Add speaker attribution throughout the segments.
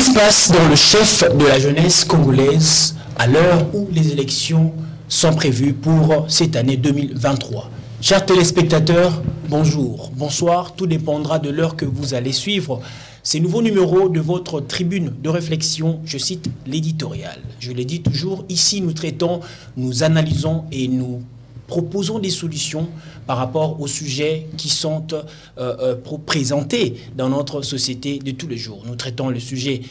Speaker 1: se passe dans le chef de la jeunesse congolaise à l'heure où les élections sont prévues pour cette année 2023? Chers téléspectateurs, bonjour, bonsoir, tout dépendra de l'heure que vous allez suivre ces nouveaux numéros de votre tribune de réflexion, je cite l'éditorial. Je l'ai dit toujours, ici nous traitons, nous analysons et nous proposons des solutions par rapport aux sujets qui sont présentés dans notre société de tous les jours. Nous traitons le sujet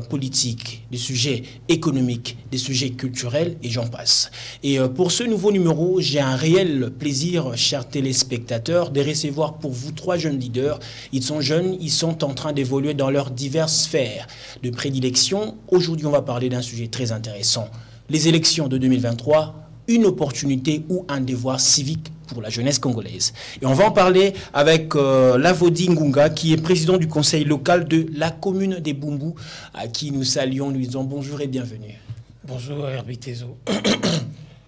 Speaker 1: politique, des sujets économiques, des sujets culturels et j'en passe. Et pour ce nouveau numéro, j'ai un réel plaisir, chers téléspectateurs, de recevoir pour vous 3 jeunes leaders. Ils sont jeunes, ils sont en train d'évoluer dans leurs diverses sphères de prédilection. Aujourd'hui, on va parler d'un sujet très intéressant. Les élections de 2023, une opportunité ou un devoir civique pour la jeunesse congolaise. Et on va en parler avec Lavodi Ngunga, qui est président du conseil local de la commune des Bumbu, à qui nous saluons, nous disons bonjour et bienvenue.
Speaker 2: Bonjour Herbie Tezo.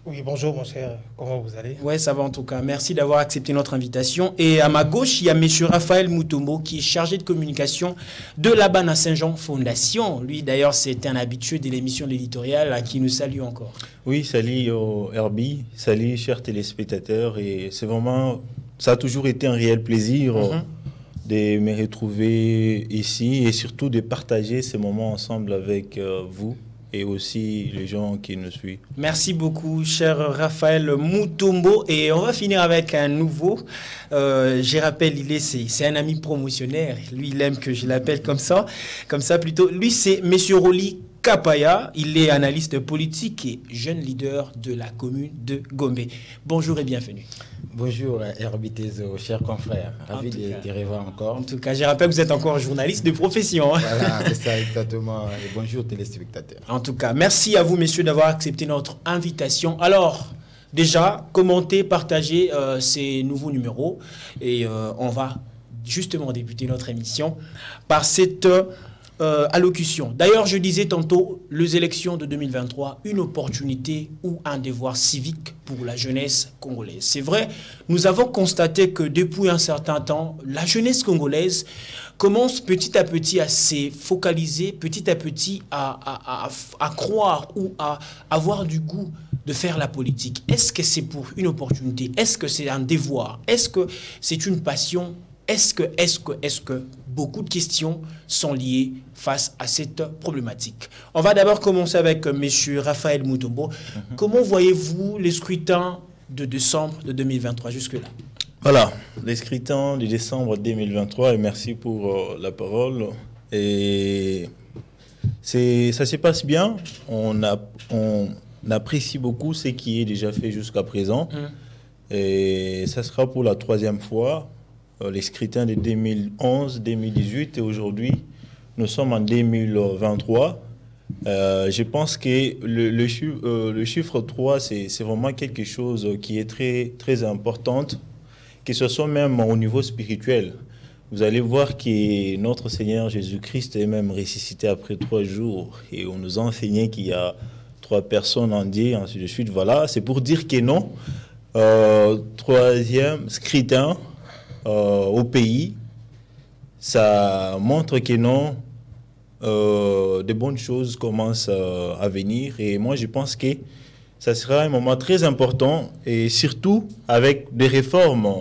Speaker 2: Oui, bonjour mon cher, comment vous allez?
Speaker 1: Oui, ça va en tout cas. Merci d'avoir accepté notre invitation. Et à ma gauche, il y a M. Raphaël Mutombo, qui est chargé de communication de la Bana Saint-Jean Fondation. Lui, d'ailleurs, c'est un habitué de l'émission de l'éditorial, à qui nous salue encore.
Speaker 3: Oui, salut Herbie, salut chers téléspectateurs. Et c'est vraiment, ça a toujours été un réel plaisir de me retrouver ici et surtout de partager ces moments ensemble avec vous et aussi les gens qui nous suivent.
Speaker 1: Merci beaucoup, cher Raphaël Mutombo. Et on va finir avec un nouveau. Je rappelle, c'est un ami promotionnaire. Lui, il aime que je l'appelle comme ça plutôt. Lui, c'est M. Roli Kapaya. Il est analyste politique et jeune leader de la commune de Gombe. Bonjour et bienvenue.
Speaker 4: Bonjour Herbie Tezo, chers confrères. Ravi de te revoir encore.
Speaker 1: En tout cas, je rappelle que vous êtes encore journaliste de profession. Hein.
Speaker 4: Voilà, c'est ça exactement. Et bonjour téléspectateurs.
Speaker 1: En tout cas, merci à vous messieurs d'avoir accepté notre invitation. Alors, déjà, commentez, partagez ces nouveaux numéros et on va justement débuter notre émission par cette allocution. D'ailleurs, je disais tantôt, les élections de 2023, une opportunité ou un devoir civique pour la jeunesse congolaise. C'est vrai, nous avons constaté que depuis un certain temps, la jeunesse congolaise commence petit à petit à se focaliser, petit à petit à croire ou à avoir du goût de faire la politique. Est-ce que c'est pour une opportunité? Est-ce que c'est un devoir? Est-ce que c'est une passion? Est-ce que beaucoup de questions sont liées face à cette problématique? On va d'abord commencer avec M. Raphaël Mutombo. Comment voyez-vous les scrutins de décembre de 2023 jusque-là?
Speaker 3: Voilà, les scrutins de décembre 2023, et merci pour la parole. Et ça se passe bien. On apprécie beaucoup ce qui est déjà fait jusqu'à présent. Et ça sera pour la 3e fois. Les scrutins de 2011, 2018 et aujourd'hui, nous sommes en 2023. Je pense que le chiffre 3, c'est vraiment quelque chose qui est très, très important, que ce soit même au niveau spirituel. Vous allez voir que notre Seigneur Jésus-Christ est même ressuscité après 3 jours et on nous a enseigné qu'il y a 3 personnes en Dieu, ainsi de suite. Voilà, c'est pour dire que non. 3e scrutin au pays, ça montre que non, de bonnes choses commencent à venir. Et moi, je pense que ça sera un moment très important et surtout avec des réformes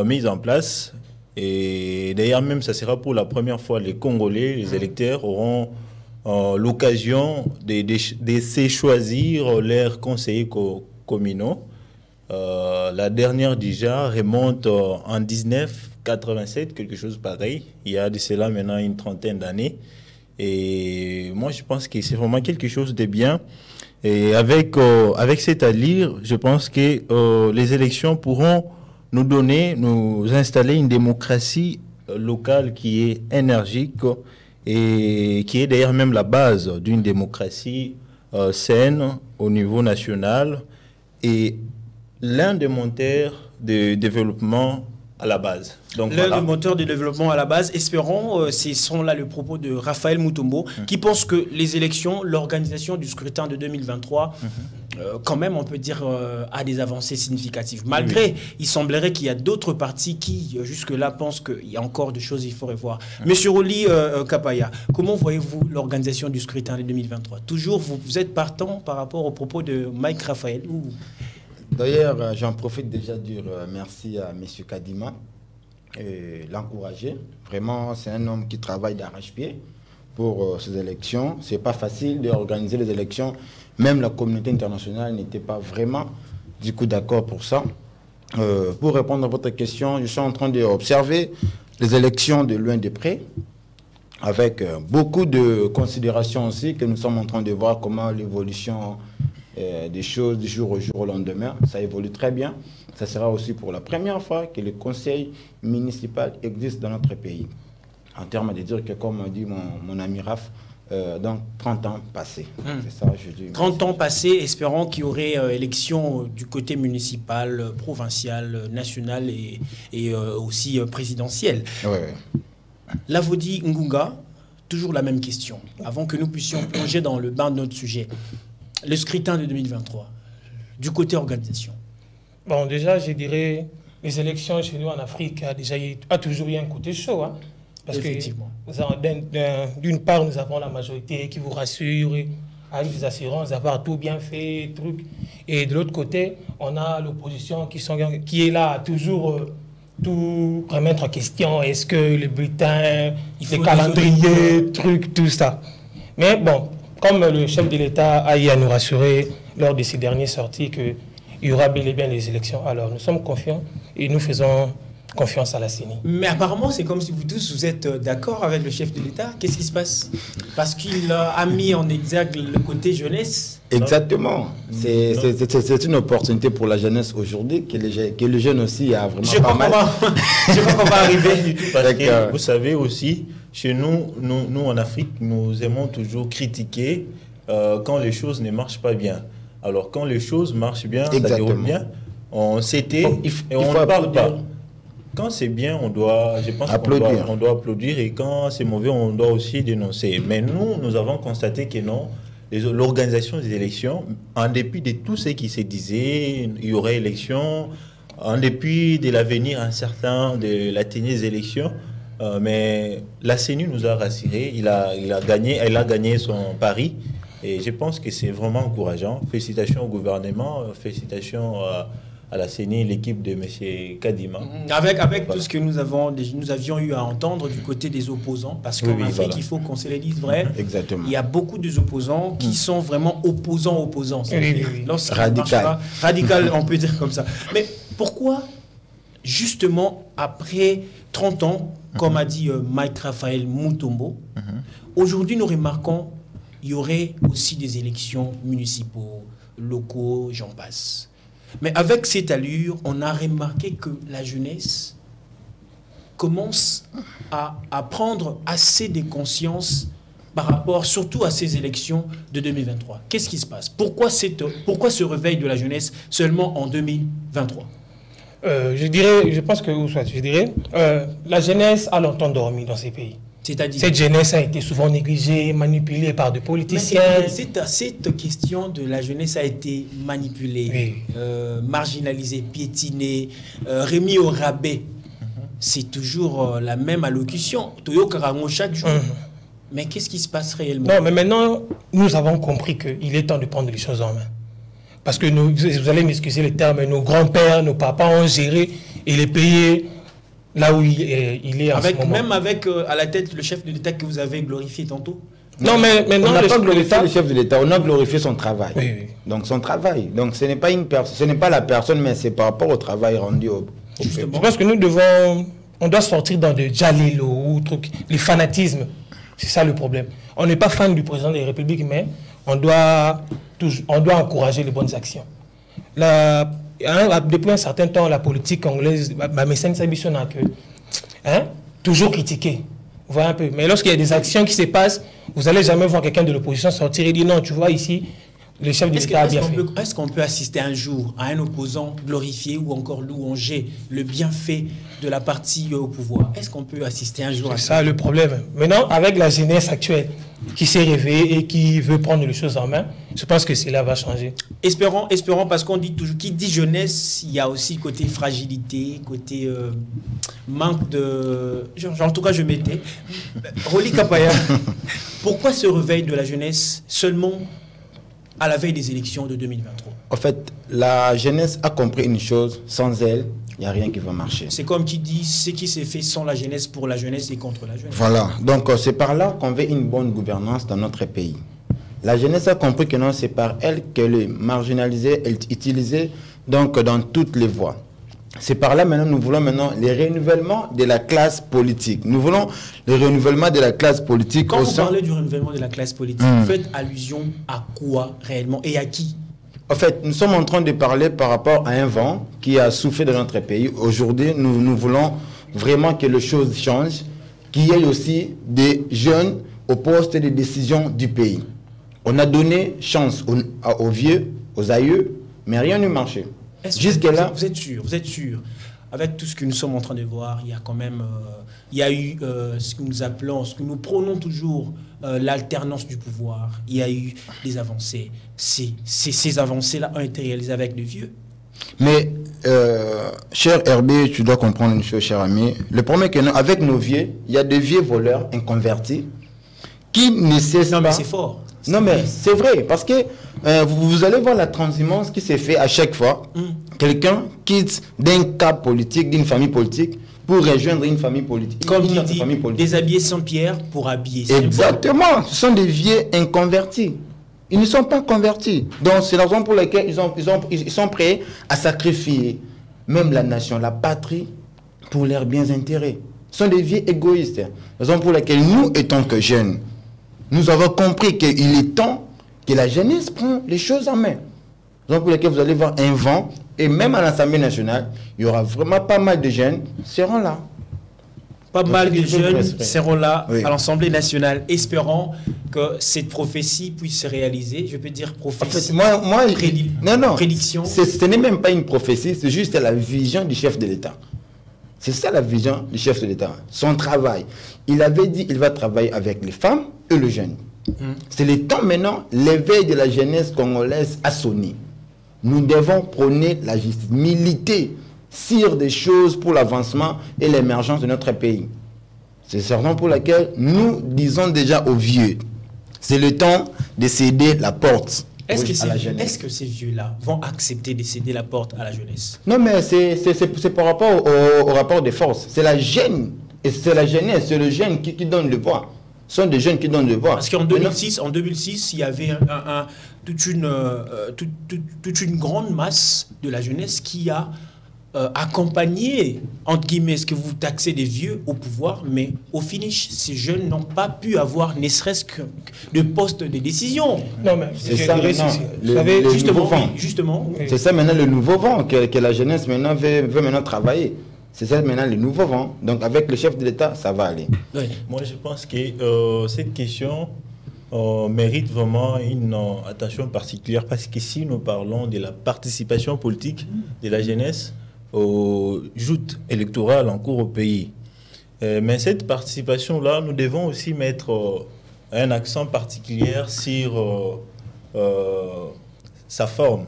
Speaker 3: mises en place. Et d'ailleurs, même, ça sera pour la première fois les Congolais, les électeurs auront l'occasion de se choisir leurs conseillers communaux. La dernière déjà remonte en 1987, quelque chose pareil. Il y a de cela maintenant une 30aine d'années. Et moi, je pense que c'est vraiment quelque chose de bien. Et avec cette allure, je pense que les élections pourront nous installer une démocratie locale qui est énergique et qui est d'ailleurs même la base d'une démocratie saine au niveau national. Et l'un des moteurs de développement à la base. Donc,
Speaker 1: L'un des moteurs de développement à la base. Espérons, ce sont là le propos de Raphaël Mutombo, qui pense que les élections, l'organisation du scrutin de 2023, quand même, on peut dire, a des avancées significatives. Malgré, il semblerait qu'il y a d'autres partis qui, jusque-là, pensent qu'il y a encore des choses qu'il faut revoir. Monsieur Roli Kapaya, comment voyez-vous l'organisation du scrutin de 2023? Toujours, vous êtes partant par rapport aux propos de Mike Raphaël ou...
Speaker 4: D'ailleurs, j'en profite déjà de dire merci à M. Kadima et l'encourager. Vraiment, c'est un homme qui travaille d'arrache-pied pour ces élections. Ce n'est pas facile d'organiser les élections. Même la communauté internationale n'était pas vraiment du coup d'accord pour ça. Pour répondre à votre question, je suis en train d'observer les élections de loin de près, avec beaucoup de considérations aussi que nous sommes en train de voir comment l'évolution des choses du jour au jour au lendemain. Ça évolue très bien. Ça sera aussi pour la première fois que le conseil municipal existe dans notre pays. En termes de dire que, comme a dit mon ami Raph, donc 30 ans passés. C'est ça, je dis.
Speaker 1: 30 ans passés, espérons qu'il y aurait élection du côté municipal, provincial, national et aussi présidentiel.
Speaker 4: Ouais.
Speaker 1: Lavodi Ngunga, toujours la même question, avant que nous puissions plonger dans le bain de notre sujet. Le scrutin de 2023, du côté organisation.
Speaker 2: Bon, déjà, je dirais, les élections chez nous en Afrique a toujours eu un côté chaud. Hein, parce
Speaker 1: effectivement.
Speaker 2: Que d'une part, nous avons la majorité qui vous rassure, avec des assurances d'avoir tout bien fait, truc. Et de l'autre côté, on a l'opposition qui est là à toujours tout remettre en question. Est-ce que les bulletins, les calendriers, trucs, tout ça. Mais bon, comme le chef de l'État a eu à nous rassurer lors de ses dernières sorties qu'il y aura bel et bien les élections, alors nous sommes confiants et nous faisons confiance à la CENI.
Speaker 1: Mais apparemment, c'est comme si vous tous, vous êtes d'accord avec le chef de l'État. Qu'est-ce qui se passe? Parce qu'il a mis en exergue le côté jeunesse.
Speaker 4: Exactement. C'est une opportunité pour la jeunesse aujourd'hui, que les jeunes aussi a vraiment pas mal.
Speaker 1: Je crois qu'on va arriver.
Speaker 3: Parce que vous savez aussi, chez nous en Afrique, nous aimons toujours critiquer quand les choses ne marchent pas bien. Alors quand les choses marchent bien, ça déroule bien, on s'était et on ne parle pas. Quand c'est bien, je pense qu'on doit applaudir, et quand c'est mauvais, on doit aussi dénoncer. Mais nous avons constaté que non, l'organisation des élections, en dépit de tout ce qui se disait, il y aurait élection, en dépit de l'avenir incertain de la tenue des élections, mais la CENI nous a rassurés, elle a gagné son pari, et je pense que c'est vraiment encourageant. Félicitations au gouvernement, félicitations à la CENI, l'équipe de M. Kadima.
Speaker 1: Avec voilà. Tout ce que nous avions eu à entendre du côté des opposants, parce qu'en Afrique, voilà. Il faut qu'on se le dise vrai.
Speaker 4: Exactement.
Speaker 1: Il y a beaucoup d'opposants qui sont vraiment opposants.
Speaker 2: Oui.
Speaker 1: Radical, on peut dire comme ça. Mais pourquoi, justement, après 30 ans, comme a dit Mike Raphaël Mutombo, aujourd'hui, nous remarquons qu'il y aurait aussi des élections municipaux, locaux, j'en passe. Mais avec cette allure, on a remarqué que la jeunesse commence à prendre assez de conscience par rapport surtout à ces élections de 2023. Qu'est-ce qui se passe? Pourquoi ce réveil de la jeunesse seulement en 2023?
Speaker 2: Je pense que la jeunesse a longtemps dormi dans ces pays. Cette jeunesse a été souvent négligée, manipulée par des politiciens.
Speaker 1: Cette question de la jeunesse a été manipulée, marginalisée, piétinée, remise au rabais. C'est toujours la même allocution. Toyo Karango chaque jour. Mais qu'est-ce qui se passe réellement?
Speaker 2: Non, mais maintenant, nous avons compris qu'il est temps de prendre les choses en main. Parce que vous allez m'excuser les termes, nos grands-pères, nos papas ont géré et les payé là où il est en ce moment.
Speaker 1: Même avec à la tête le chef de l'État que vous avez glorifié tantôt.
Speaker 2: Non, mais maintenant,
Speaker 4: on n'a pas glorifié le chef de l'État, on a glorifié son travail.
Speaker 2: Oui.
Speaker 4: Donc son travail. Donc ce n'est pas la personne, mais c'est par rapport au travail rendu au
Speaker 2: peuple. Je pense que on doit sortir dans de Jalilo ou truc, les fanatismes. C'est ça le problème. On n'est pas fan du président de la République, mais on doit encourager les bonnes actions. Depuis un certain temps, la politique congolaise, toujours critiquée. Vous voyez un peu. Mais lorsqu'il y a des actions qui se passent, vous n'allez jamais voir quelqu'un de l'opposition sortir et dire non, tu vois ici, le chef de l'État a bien fait.
Speaker 1: Est-ce qu'on peut assister un jour à un opposant glorifier ou encore louanger le bienfait de la partie au pouvoir? Est-ce qu'on peut assister un jour à ça?
Speaker 2: C'est ça le problème. Maintenant, avec la jeunesse actuelle qui s'est réveillée et qui veut prendre les choses en main, je pense que cela va changer.
Speaker 1: Espérons, parce qu'on dit toujours, qui dit jeunesse, il y a aussi côté fragilité, côté manque de... En tout cas, je m'étais. Rolly Kapaya, pourquoi ce réveil de la jeunesse seulement à la veille des élections de 2023?
Speaker 4: En fait, la jeunesse a compris une chose, sans elle, il n'y a rien qui va marcher.
Speaker 1: C'est comme qui dit, ce qui s'est fait sans la jeunesse, pour la jeunesse et contre la jeunesse.
Speaker 4: Voilà, donc c'est par là qu'on veut une bonne gouvernance dans notre pays. La jeunesse a compris que non, c'est par elle qu'elle est marginalisée, elle est utilisée donc, dans toutes les voies. C'est par là maintenant, nous voulons maintenant les renouvellements de la classe politique. Nous voulons le renouvellement de la classe politique.
Speaker 1: Quand vous parlez du renouvellement de la classe politique, vous faites allusion à quoi réellement et à qui?
Speaker 4: En fait, nous sommes en train de parler par rapport à un vent qui a soufflé dans notre pays. Aujourd'hui, nous voulons vraiment que les choses changent, qu'il y ait aussi des jeunes au poste de décision du pays. On a donné chance aux vieux, aux aïeux, mais rien ne marchait. Jusque-là...
Speaker 1: Vous êtes sûr, avec tout ce que nous sommes en train de voir, il y a quand même... il y a eu ce que nous appelons, ce que nous prônons toujours, l'alternance du pouvoir. Il y a eu des avancées. Ces avancées-là ont été réalisées avec les vieux.
Speaker 4: Mais, cher Herbé, tu dois comprendre une chose, cher ami. Le problème est qu'avec nos vieux, il y a des vieux voleurs inconvertis qui ne cessent pas...
Speaker 1: Non, mais c'est fort.
Speaker 4: Non, mais c'est vrai, parce que vous allez voir la transhumance qui s'est fait à chaque fois. Quelqu'un quitte d'un cap politique, d'une famille politique, pour rejoindre une famille politique.
Speaker 1: Comme il dit, déshabiller Saint-Pierre pour habiller Saint-Paul.
Speaker 4: Exactement, ce sont des vieux inconvertis. Ils ne sont pas convertis. Donc c'est la raison pour laquelle ils sont prêts à sacrifier même la nation, la patrie, pour leurs biens intérêts. Ce sont des vieux égoïstes. La raison pour laquelle nous, étant que jeunes, nous avons compris qu'il est temps que la jeunesse prenne les choses en main. La raison pour laquelle vous allez voir un vent, et même à l'Assemblée nationale, il y aura vraiment pas mal de jeunes qui seront là.
Speaker 1: Pas mal de jeunes seront là
Speaker 4: oui.
Speaker 1: À l'Assemblée nationale, espérant que cette prophétie puisse se réaliser. Je peux dire prophétie.
Speaker 4: En fait, moi
Speaker 1: prédiction.
Speaker 4: Ce n'est même pas une prophétie, c'est juste la vision du chef de l'État. C'est ça la vision du chef de l'État. Son travail. Il avait dit qu'il va travailler avec les femmes et les jeunes. C'est le temps maintenant, l'éveil de la jeunesse congolaise a sonné. Nous devons prôner la justice, militer sur des choses pour l'avancement et l'émergence de notre pays. C'est certain pour laquelle nous disons déjà aux vieux, c'est le temps de céder la porte à la jeunesse.
Speaker 1: Est-ce que ces vieux-là vont accepter de céder la porte à la jeunesse?
Speaker 4: Non, mais c'est par rapport au rapport de force. C'est la jeune, et c'est la jeunesse, c'est le jeune qui donne le voix. Ce sont des jeunes qui donnent le voix.
Speaker 1: Parce qu'en 2006, il y avait toute une grande masse de la jeunesse qui a accompagné, entre guillemets, ce que vous taxez des vieux au pouvoir, mais au finish, ces jeunes n'ont pas pu avoir ne serait-ce que de poste de décision.
Speaker 2: Non, mais
Speaker 4: c'est ça maintenant,
Speaker 1: justement.
Speaker 4: C'est ça maintenant le nouveau vent que la jeunesse maintenant veut maintenant travailler. C'est ça maintenant le nouveau vent. Donc avec le chef de l'État, ça va aller.
Speaker 1: Oui.
Speaker 3: Moi, je pense que cette question mérite vraiment une attention particulière parce que si nous parlons de la participation politique de la jeunesse aux joutes électorales en cours au pays, mais cette participation-là, nous devons aussi mettre un accent particulier sur sa forme.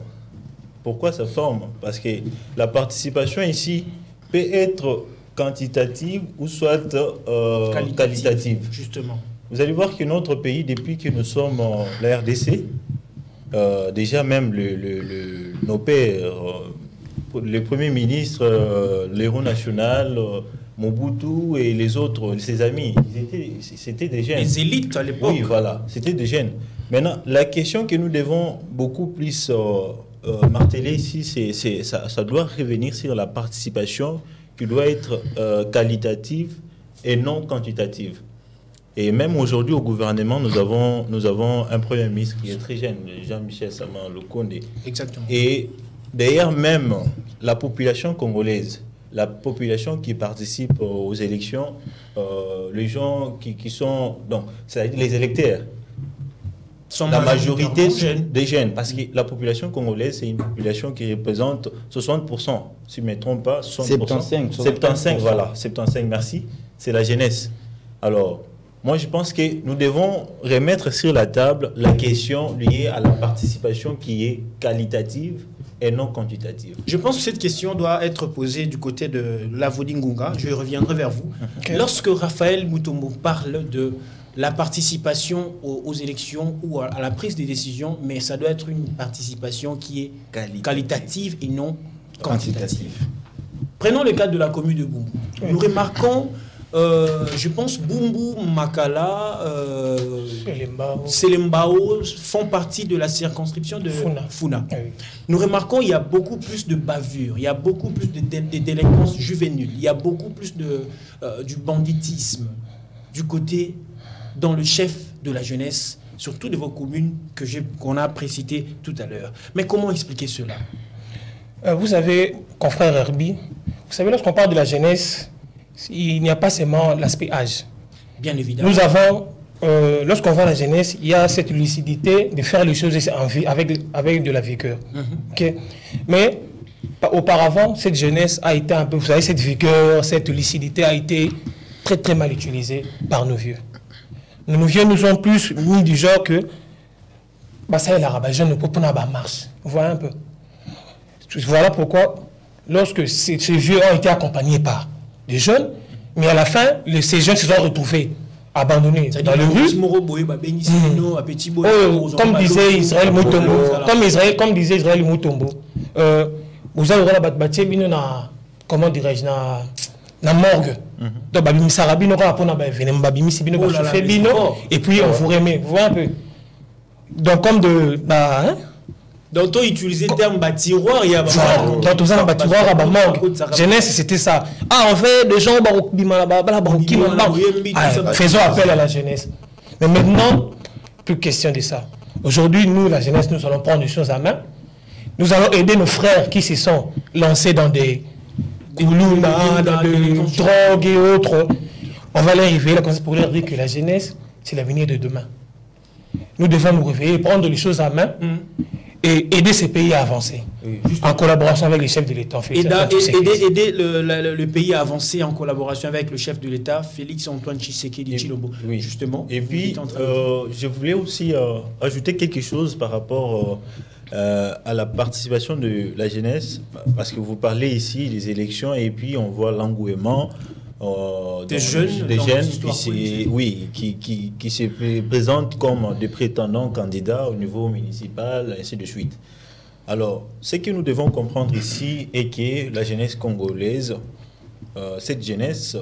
Speaker 3: Pourquoi sa forme? Parce que la participation ici peut être quantitative ou soit qualitative.
Speaker 1: Justement.
Speaker 3: Vous allez voir que notre pays, depuis que nous sommes la RDC, déjà même nos pères, le Premier ministre, l'héros national, Mobutu et les autres, ses amis, c'était des jeunes.
Speaker 1: Les élites à l'époque.
Speaker 3: Oui, voilà, c'était des jeunes. Maintenant, la question que nous devons beaucoup plus marteler ici, ça doit revenir sur la participation qui doit être qualitative et non quantitative. Et même aujourd'hui au gouvernement, nous avons un Premier ministre qui est très jeune, Jean-Michel Sama Lukonde.
Speaker 1: Exactement.
Speaker 3: Et d'ailleurs même la population congolaise, la population qui participe aux élections, les gens qui sont... Donc, c'est-à-dire les électeurs.
Speaker 1: sont
Speaker 3: la majorité
Speaker 1: jeunes.
Speaker 3: des jeunes. Parce que la population congolaise, c'est une population qui représente 60%. Si je ne me trompe pas, 60%. 75, voilà. 75, merci. C'est la jeunesse. Alors, moi, je pense que nous devons remettre sur la table la question liée à la participation qui est qualitative et non quantitative.
Speaker 1: Je pense que cette question doit être posée du côté de Lavodi Ngunga. Je reviendrai vers vous. Okay. Lorsque Raphaël Mutombo parle de la participation aux élections ou à la prise des décisions, mais ça doit être une participation qui est qualitative et non quantitative. Prenons le cas de la commune de Bumbu. Nous remarquons, je pense, Bumbu, Makala, Selembao font partie de la circonscription de Funa. Oui. Nous remarquons qu'il y a beaucoup plus de bavures, il y a beaucoup plus de délinquance juvénile, il y a beaucoup plus du banditisme du côté dans le chef de la jeunesse, surtout de vos communes qu'on a précitées tout à l'heure. Mais comment expliquer cela?
Speaker 2: Vous savez, confrère Herbie, vous savez, lorsqu'on parle de la jeunesse, il n'y a pas seulement l'aspect âge.
Speaker 1: Bien évidemment.
Speaker 2: Nous avons, lorsqu'on voit la jeunesse, il y a cette lucidité de faire les choses avec de la vigueur. Okay? Mais auparavant, cette jeunesse a été un peu, vous savez, cette vigueur, cette lucidité a été très très mal utilisée par nos vieux. Nos vieux nous ont plus mis du genre que bah ça est l'arabe, jeune ne peut pas marche. Vous voyez un peu. Voilà pourquoi, lorsque ces vieux ont été accompagnés par des jeunes, mais à la fin, ces jeunes se sont retrouvés abandonnés dans les rues. Comme disait Israël Mutombo, comme disait Israël Mutombo, vous avez la comment dirais-je, la morgue. Donc, et puis on vous remet. Vous voyez un peu. Donc, comme de.
Speaker 1: Donc, tu utilisais le terme tiroir, il y a
Speaker 2: dans tout ça, tiroir, jeunesse, c'était ça. Ah, on fait des gens, faisons appel à la jeunesse. Mais maintenant, plus question de ça. Aujourd'hui, nous, la jeunesse, nous allons prendre des choses à main. Nous allons aider nos frères qui se sont lancés dans des drogues et autres. On va les réveiller pour leur dire que la jeunesse, c'est l'avenir de demain. Nous devons nous réveiller, prendre les choses à main. Et aider ces pays à avancer, en collaboration avec les chefs de l'État.
Speaker 1: Aider le pays à avancer en collaboration avec le chef de l'État, Félix-Antoine Tshisekedi Tshilombo.
Speaker 3: Oui, justement. Et puis, je voulais aussi ajouter quelque chose par rapport à la participation de la jeunesse, parce que vous parlez ici des élections et puis on voit l'engouement
Speaker 1: des jeunes
Speaker 3: qui se présentent comme des prétendants candidats au niveau municipal, ainsi de suite. Alors, ce que nous devons comprendre ici est que la jeunesse congolaise, cette jeunesse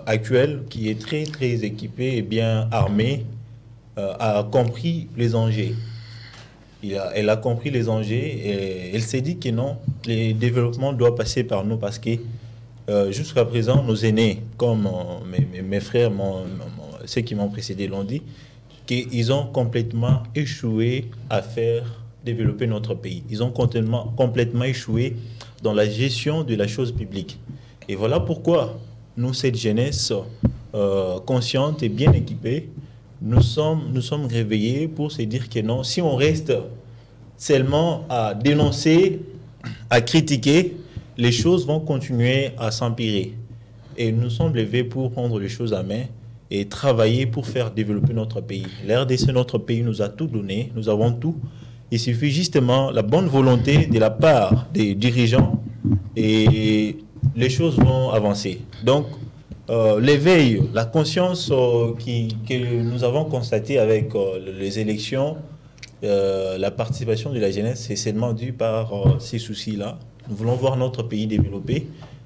Speaker 3: actuelle qui est très très équipée et bien armée, a compris les enjeux. Elle a compris les enjeux et elle s'est dit que non, le développement doit passer par nous parce que jusqu'à présent, nos aînés, comme mes frères, ceux qui m'ont précédé l'ont dit, qu'ils ont complètement échoué à faire développer notre pays. Ils ont complètement échoué dans la gestion de la chose publique. Et voilà pourquoi nous, cette jeunesse consciente et bien équipée, nous sommes réveillés pour se dire que non, si on reste seulement à dénoncer, à critiquer, les choses vont continuer à s'empirer. Et nous sommes levés pour prendre les choses à main et travailler pour faire développer notre pays. L'RDC, notre pays, nous a tout donné, nous avons tout. Il suffit justement la bonne volonté de la part des dirigeants et les choses vont avancer. Donc, l'éveil, la conscience que nous avons constatée avec les élections, la participation de la jeunesse, c'est seulement dû par ces soucis-là. Nous voulons voir notre pays développer.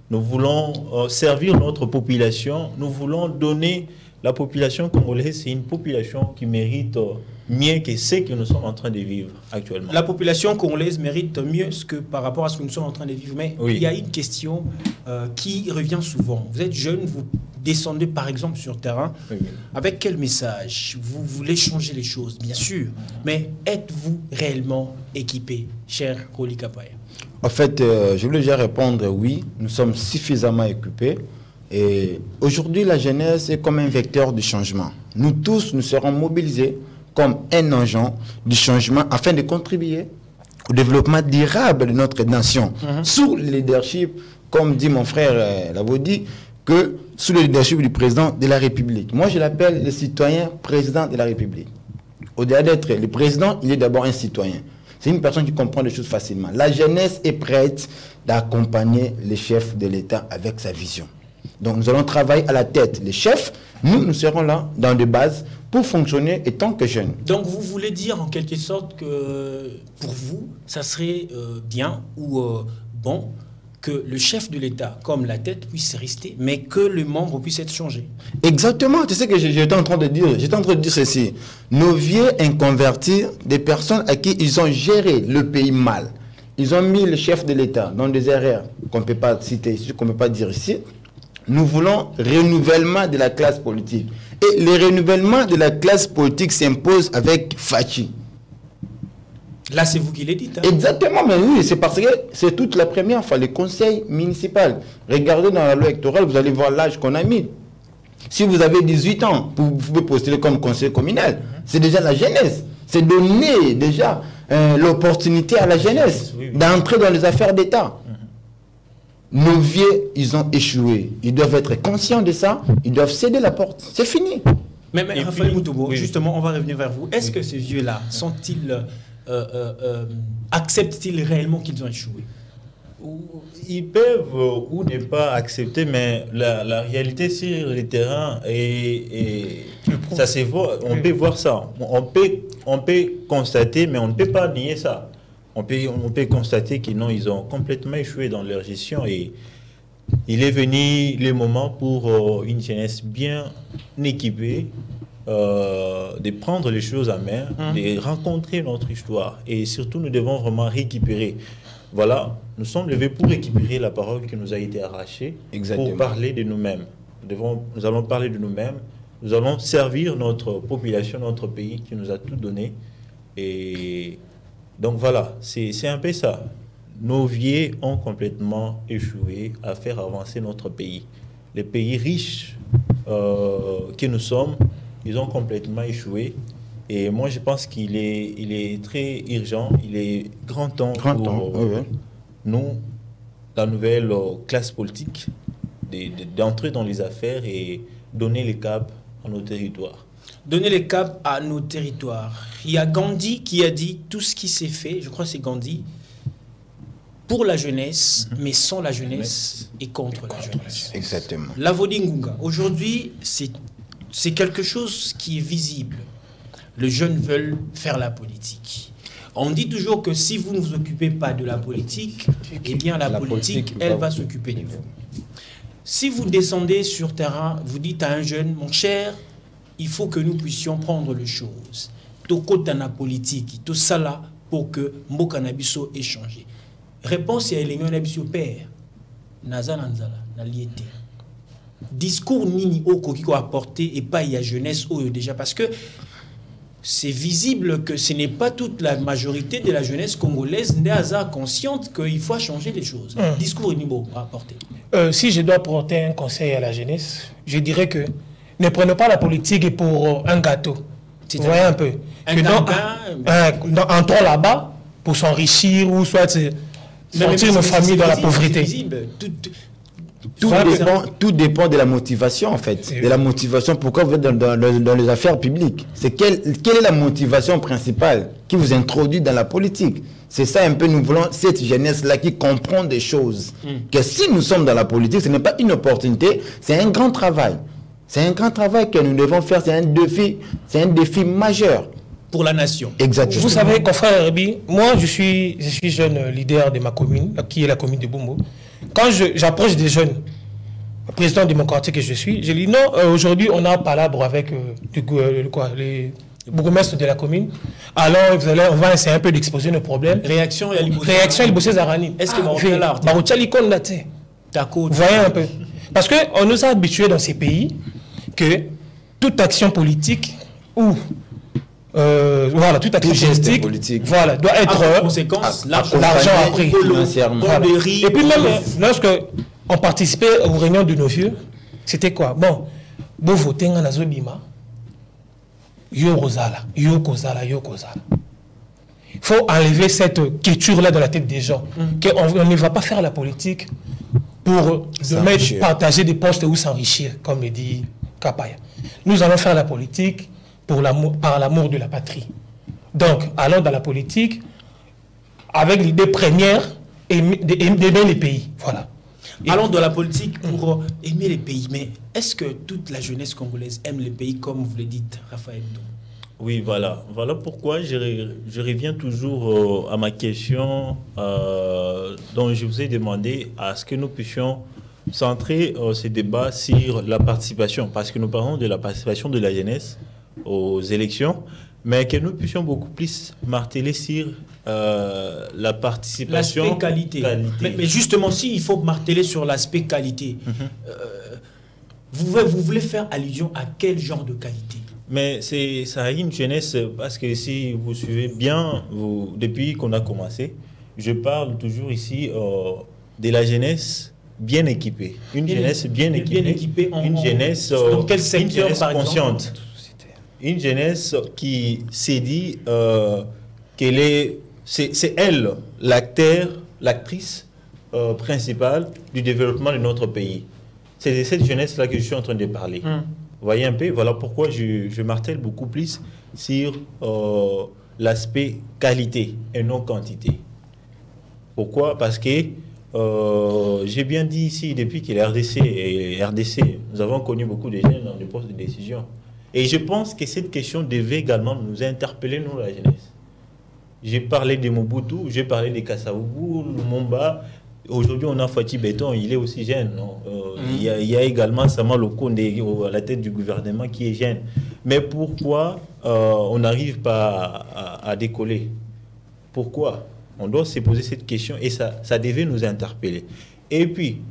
Speaker 3: Nous voulons servir notre population. Nous voulons donner la population congolaise. C'est une population qui mérite mieux que ce que nous sommes en train de vivre actuellement.
Speaker 1: La population congolaise mérite mieux que par rapport à ce que nous sommes en train de vivre. Mais il y a une question qui revient souvent. Vous êtes jeune, vous descendez par exemple sur le terrain. Avec quel message? Vous voulez changer les choses, bien sûr. Mais êtes-vous réellement équipé, cher Roli Kapaya?
Speaker 4: En fait, je voulais déjà répondre oui, nous sommes suffisamment équipés. Et aujourd'hui, la jeunesse est comme un vecteur de changement. Nous tous, nous serons mobilisés comme un agent du changement afin de contribuer au développement durable de notre nation. Sous le leadership, comme dit mon frère Lavodi, que sous le leadership du président de la République. Moi, je l'appelle le citoyen président de la République. Au-delà d'être le président, il est d'abord un citoyen. C'est une personne qui comprend les choses facilement. La jeunesse est prête d'accompagner les chefs de l'État avec sa vision. Donc, nous allons travailler à la tête. Les chefs, nous serons là, dans des bases, pour fonctionner étant que jeunes.
Speaker 1: Donc, vous voulez dire en quelque sorte que pour vous, ça serait bien ou bon que le chef de l'État, comme la tête, puisse rester, mais que le membre puisse être changé.
Speaker 4: Exactement, tu sais que j'étais en train de dire. J'étais en train de dire ceci. Nos vieux inconvertis, des personnes à qui ils ont géré le pays mal. Ils ont mis le chef de l'État dans des erreurs qu'on ne peut pas citer ici, qu'on ne peut pas dire ici. Nous voulons renouvellement de la classe politique. Et le renouvellement de la classe politique s'impose avec Fachi.
Speaker 1: Là, c'est vous qui l'édites. Hein?
Speaker 4: Exactement, mais oui, c'est parce que c'est toute la première fois, le conseil municipal. Regardez dans la loi électorale, vous allez voir l'âge qu'on a mis. Si vous avez 18 ans, vous pouvez postuler comme conseiller communal. C'est déjà la jeunesse. C'est donner déjà l'opportunité à la jeunesse d'entrer dans les affaires d'État. Nos vieux, ils ont échoué. Ils doivent être conscients de ça. Ils doivent céder la porte. C'est fini.
Speaker 1: Mais Raphaël Moutoubo, justement, on va revenir vers vous. Est-ce que ces vieux-là sont-ils... acceptent-ils réellement qu'ils ont échoué?
Speaker 3: Ils peuvent ou ne pas accepter, mais la réalité sur le terrain, ça se voit, on peut voir ça. On peut constater, mais on ne peut pas nier ça. On peut constater qu'ils ils ont complètement échoué dans leur gestion et il est venu le moment pour une jeunesse bien équipée de prendre les choses en main, de rencontrer notre histoire. Et surtout, nous devons vraiment récupérer. Voilà, nous sommes levés pour récupérer la parole qui nous a été arrachée. Exactement. Pour parler de nous-mêmes. Nous allons parler de nous-mêmes. Nous allons servir notre population, notre pays qui nous a tout donné. Et donc voilà, c'est un peu ça. Nos vieux ont complètement échoué à faire avancer notre pays. Les pays riches que nous sommes, ils ont complètement échoué. Et moi, je pense qu'il est très urgent, il est grand temps pour nous, la nouvelle classe politique, d'entrer dans les affaires et donner le cap à nos territoires.
Speaker 1: Donner le cap à nos territoires. Il y a Gandhi qui a dit tout ce qui s'est fait, je crois que c'est Gandhi, pour la jeunesse, mais sans la jeunesse et contre la jeunesse.
Speaker 4: Exactement.
Speaker 1: Lavodi Ngunga, aujourd'hui, c'est quelque chose qui est visible. Les jeunes veulent faire la politique. On dit toujours que si vous ne vous occupez pas de la politique, eh bien la politique, elle va s'occuper de vous. Si vous descendez sur terrain, vous dites à un jeune, mon cher, il faut que nous puissions prendre les choses. Toko dans la politique, tout ça là, pour que Mokanabiso ait changé. Réponse à Elenio Nabiso Père, Nazananzala, Naliete. Discours Nini Oko qui a apporté et pas il y a jeunesse déjà parce que c'est visible que ce n'est pas toute la majorité de la jeunesse congolaise consciente qu'il faut changer les choses. Discours Nibo à apporter.
Speaker 2: Si je dois apporter un conseil à la jeunesse, je dirais que ne prenez pas la politique pour un gâteau. Vous voyez un peu. Entrons là-bas pour s'enrichir ou soit sortir nos familles dans la pauvreté.
Speaker 4: Tout dépend de la motivation, en fait. De la motivation, pourquoi vous êtes dans les affaires publiques. C'est quelle est la motivation principale qui vous introduit dans la politique? C'est ça un peu, nous voulons cette jeunesse-là qui comprend des choses. Que si nous sommes dans la politique, ce n'est pas une opportunité, c'est un grand travail. C'est un grand travail que nous devons faire, c'est un défi majeur.
Speaker 1: Pour la nation.
Speaker 2: Exactement. Vous savez, confrère Herbie, moi je suis jeune leader de ma commune, qui est la commune de Bumbo. Quand j'approche des jeunes, le président de mon quartier que je suis, je dis non, aujourd'hui on a un palabre avec les bourgmestres de la commune. Alors on va essayer un peu d'exposer nos problèmes.
Speaker 1: Réaction et
Speaker 2: Libosé Zarani.
Speaker 1: Est-ce que
Speaker 2: vous voyez un peu. Parce qu'on nous a habitués dans ces pays que toute action politique ou voilà, toute action politique voilà, doit être
Speaker 1: conséquence, l'argent
Speaker 2: a pris financièrement. Voilà. Et puis même lorsque on participait aux réunions de nos vieux, c'était quoi? Bon, vous votez en Azobima. Yo Rosala, Yo Kozala, Yo Kozala. Il faut enlever cette culture-là dans la tête des gens. On ne va pas faire la politique pour partager des postes ou s'enrichir, comme le dit Kapaya. Nous allons faire la politique par l'amour de la patrie. Donc, allons dans la politique avec l'idée première d'aimer les pays. Voilà.
Speaker 1: Allons dans la politique pour aimer les pays. Mais est-ce que toute la jeunesse congolaise aime les pays, comme vous le dites, Raphaël Ndong?
Speaker 3: Oui, voilà. Voilà pourquoi je reviens toujours à ma question dont je vous ai demandé à ce que nous puissions centrer ce débat sur la participation. Parce que nous parlons de la participation de la jeunesse aux élections, mais que nous puissions beaucoup plus marteler sur la participation.
Speaker 1: L'aspect qualité. Mais justement, si il faut marteler sur l'aspect qualité, vous voulez faire allusion à quel genre de qualité?
Speaker 3: Mais ça a une jeunesse, parce que si vous suivez bien, depuis qu'on a commencé, je parle toujours ici de la jeunesse bien équipée. Une jeunesse bien équipée, une jeunesse,
Speaker 1: dans quel secteur,
Speaker 3: une jeunesse
Speaker 1: par
Speaker 3: consciente.
Speaker 1: Exemple?
Speaker 3: Une jeunesse qui s'est dit qu'elle est... C'est elle, l'actrice principale du développement de notre pays. C'est de cette jeunesse-là que je suis en train de parler. Vous voyez un peu, voilà pourquoi je martèle beaucoup plus sur l'aspect qualité et non quantité. Pourquoi? Parce que j'ai bien dit ici, depuis que la RDC, nous avons connu beaucoup de jeunes dans des postes de décision. Et je pense que cette question devait également nous interpeller, nous, la jeunesse. J'ai parlé de Mobutu, j'ai parlé de Kasavubu, Lumumba. Aujourd'hui, on a Fati Béton, il est aussi jeune. Il y a également Sama Lokonde à la tête du gouvernement qui est jeune. Mais pourquoi on n'arrive pas à décoller? Pourquoi? On doit se poser cette question et ça devait nous interpeller. Et puis,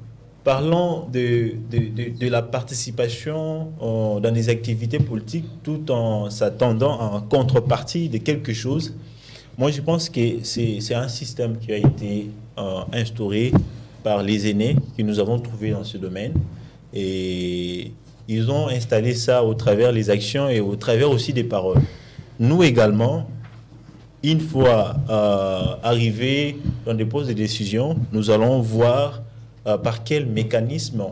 Speaker 3: parlons de la participation dans les activités politiques tout en s'attendant en contrepartie de quelque chose. Moi, je pense que c'est un système qui a été instauré par les aînés que nous avons trouvés dans ce domaine. Et ils ont installé ça au travers des actions et au travers aussi des paroles. Nous également, une fois arrivés dans des postes de décision, nous allons voir par quel mécanisme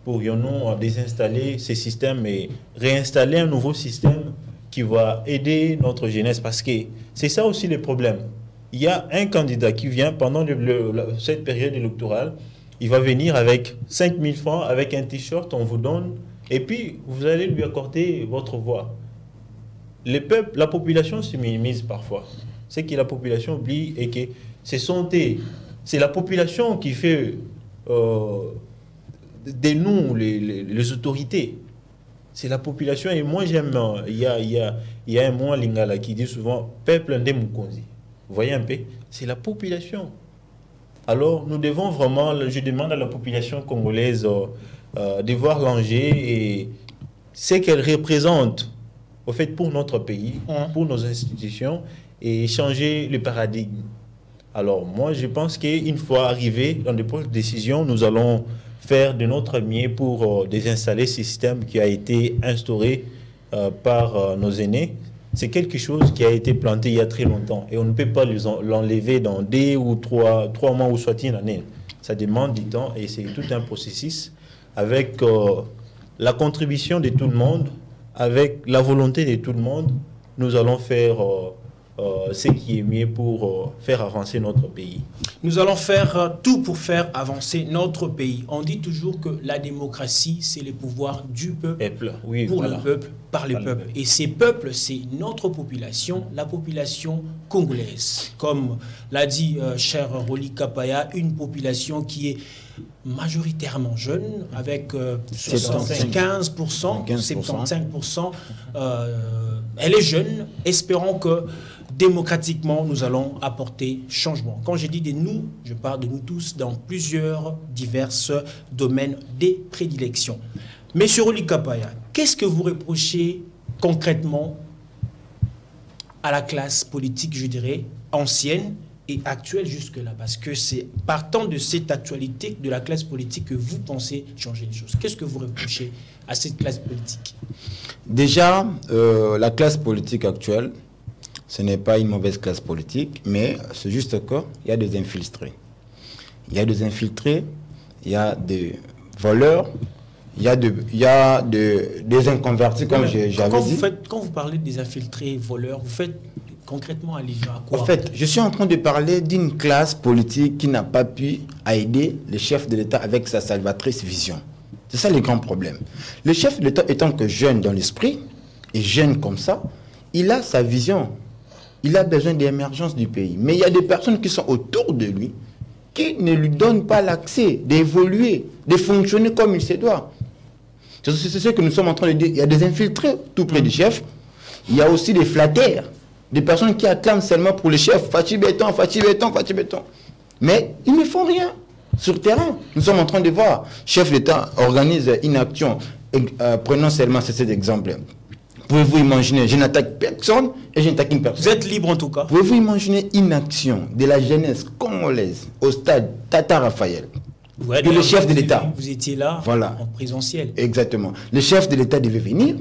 Speaker 3: pourrions-nous désinstaller ces systèmes et réinstaller un nouveau système qui va aider notre jeunesse. Parce que c'est ça aussi le problème. Il y a un candidat qui vient pendant cette période électorale, il va venir avec 5 000 francs, avec un t-shirt, on vous donne, et puis vous allez lui accorder votre voix. La population se minimise parfois. C'est que la population oublie et que c'est la population qui fait de nous les autorités. C'est la population. Et moi j'aime, il y a un mot en lingala qui dit souvent peuple ndé mukonzi. Vous voyez un peu, c'est la population. Alors nous devons vraiment, je demande à la population congolaise de voir l'enjeu et ce qu'elle représente au fait pour notre pays, pour nos institutions et changer le paradigme. Alors moi je pense qu'une fois arrivé dans des postes de décision, nous allons faire de notre mieux pour désinstaller ce système qui a été instauré par nos aînés. C'est quelque chose qui a été planté il y a très longtemps et on ne peut pas l'enlever dans 2 ou 3 mois ou soit une année. Ça demande du temps et c'est tout un processus avec la contribution de tout le monde, avec la volonté de tout le monde. Nous allons faire ce qui est mieux pour faire avancer notre pays.
Speaker 1: Nous allons faire tout pour faire avancer notre pays. On dit toujours que la démocratie, c'est le pouvoir du peuple,
Speaker 3: oui,
Speaker 1: pour
Speaker 3: voilà.
Speaker 1: le peuple, par le peuple. Et ces peuples, c'est notre population, la population congolaise. Comme l'a dit cher Roli Kapaya, une population qui est majoritairement jeune, avec 75%, 75%. Elle est jeune, espérons que démocratiquement, nous allons apporter changement. Quand je dis de nous, je parle de nous tous dans plusieurs divers domaines des prédilections. Monsieur Roli Kapaya, qu'est-ce que vous reprochez concrètement à la classe politique, je dirais, ancienne et actuelle jusque-là? Parce que c'est partant de cette actualité de la classe politique que vous pensez changer les choses. Qu'est-ce que vous reprochez à cette classe politique?
Speaker 4: Déjà, la classe politique actuelle, ce n'est pas une mauvaise classe politique, mais c'est juste qu'il y a des infiltrés. Il y a des infiltrés, il y a des voleurs, il y a des inconvertis, comme j'avais dit.
Speaker 1: Quand vous parlez des infiltrés, voleurs, vous faites concrètement allusion à quoi?
Speaker 4: En fait, je suis en train de parler d'une classe politique qui n'a pas pu aider le chef de l'État avec sa salvatrice vision. C'est ça le grand problème. Le chef de l'État étant que jeune dans l'esprit, et jeune comme ça, il a sa vision. Il a besoin d'émergence du pays. Mais il y a des personnes qui sont autour de lui qui ne lui donnent pas l'accès d'évoluer, de fonctionner comme il se doit. C'est ce que nous sommes en train de dire. Il y a des infiltrés tout près du chef. Il y a aussi des flatteurs, des personnes qui acclament seulement pour le chef. Fachi béton, fachi béton, fachi béton. Mais ils ne font rien sur le terrain. Nous sommes en train de voir. Chef d'État organise une action. Prenons seulement cet exemple. Pouvez-vous imaginer, je n'attaque personne et je n'attaque une personne.
Speaker 1: Vous êtes libre en tout cas.
Speaker 4: Pouvez-vous imaginer une action de la jeunesse congolaise au stade Tata Raphaël?
Speaker 1: Ouais,
Speaker 4: que le chef de l'État.
Speaker 1: Vous étiez là,
Speaker 4: voilà,
Speaker 1: en présentiel.
Speaker 4: Exactement. Le chef de l'État devait venir,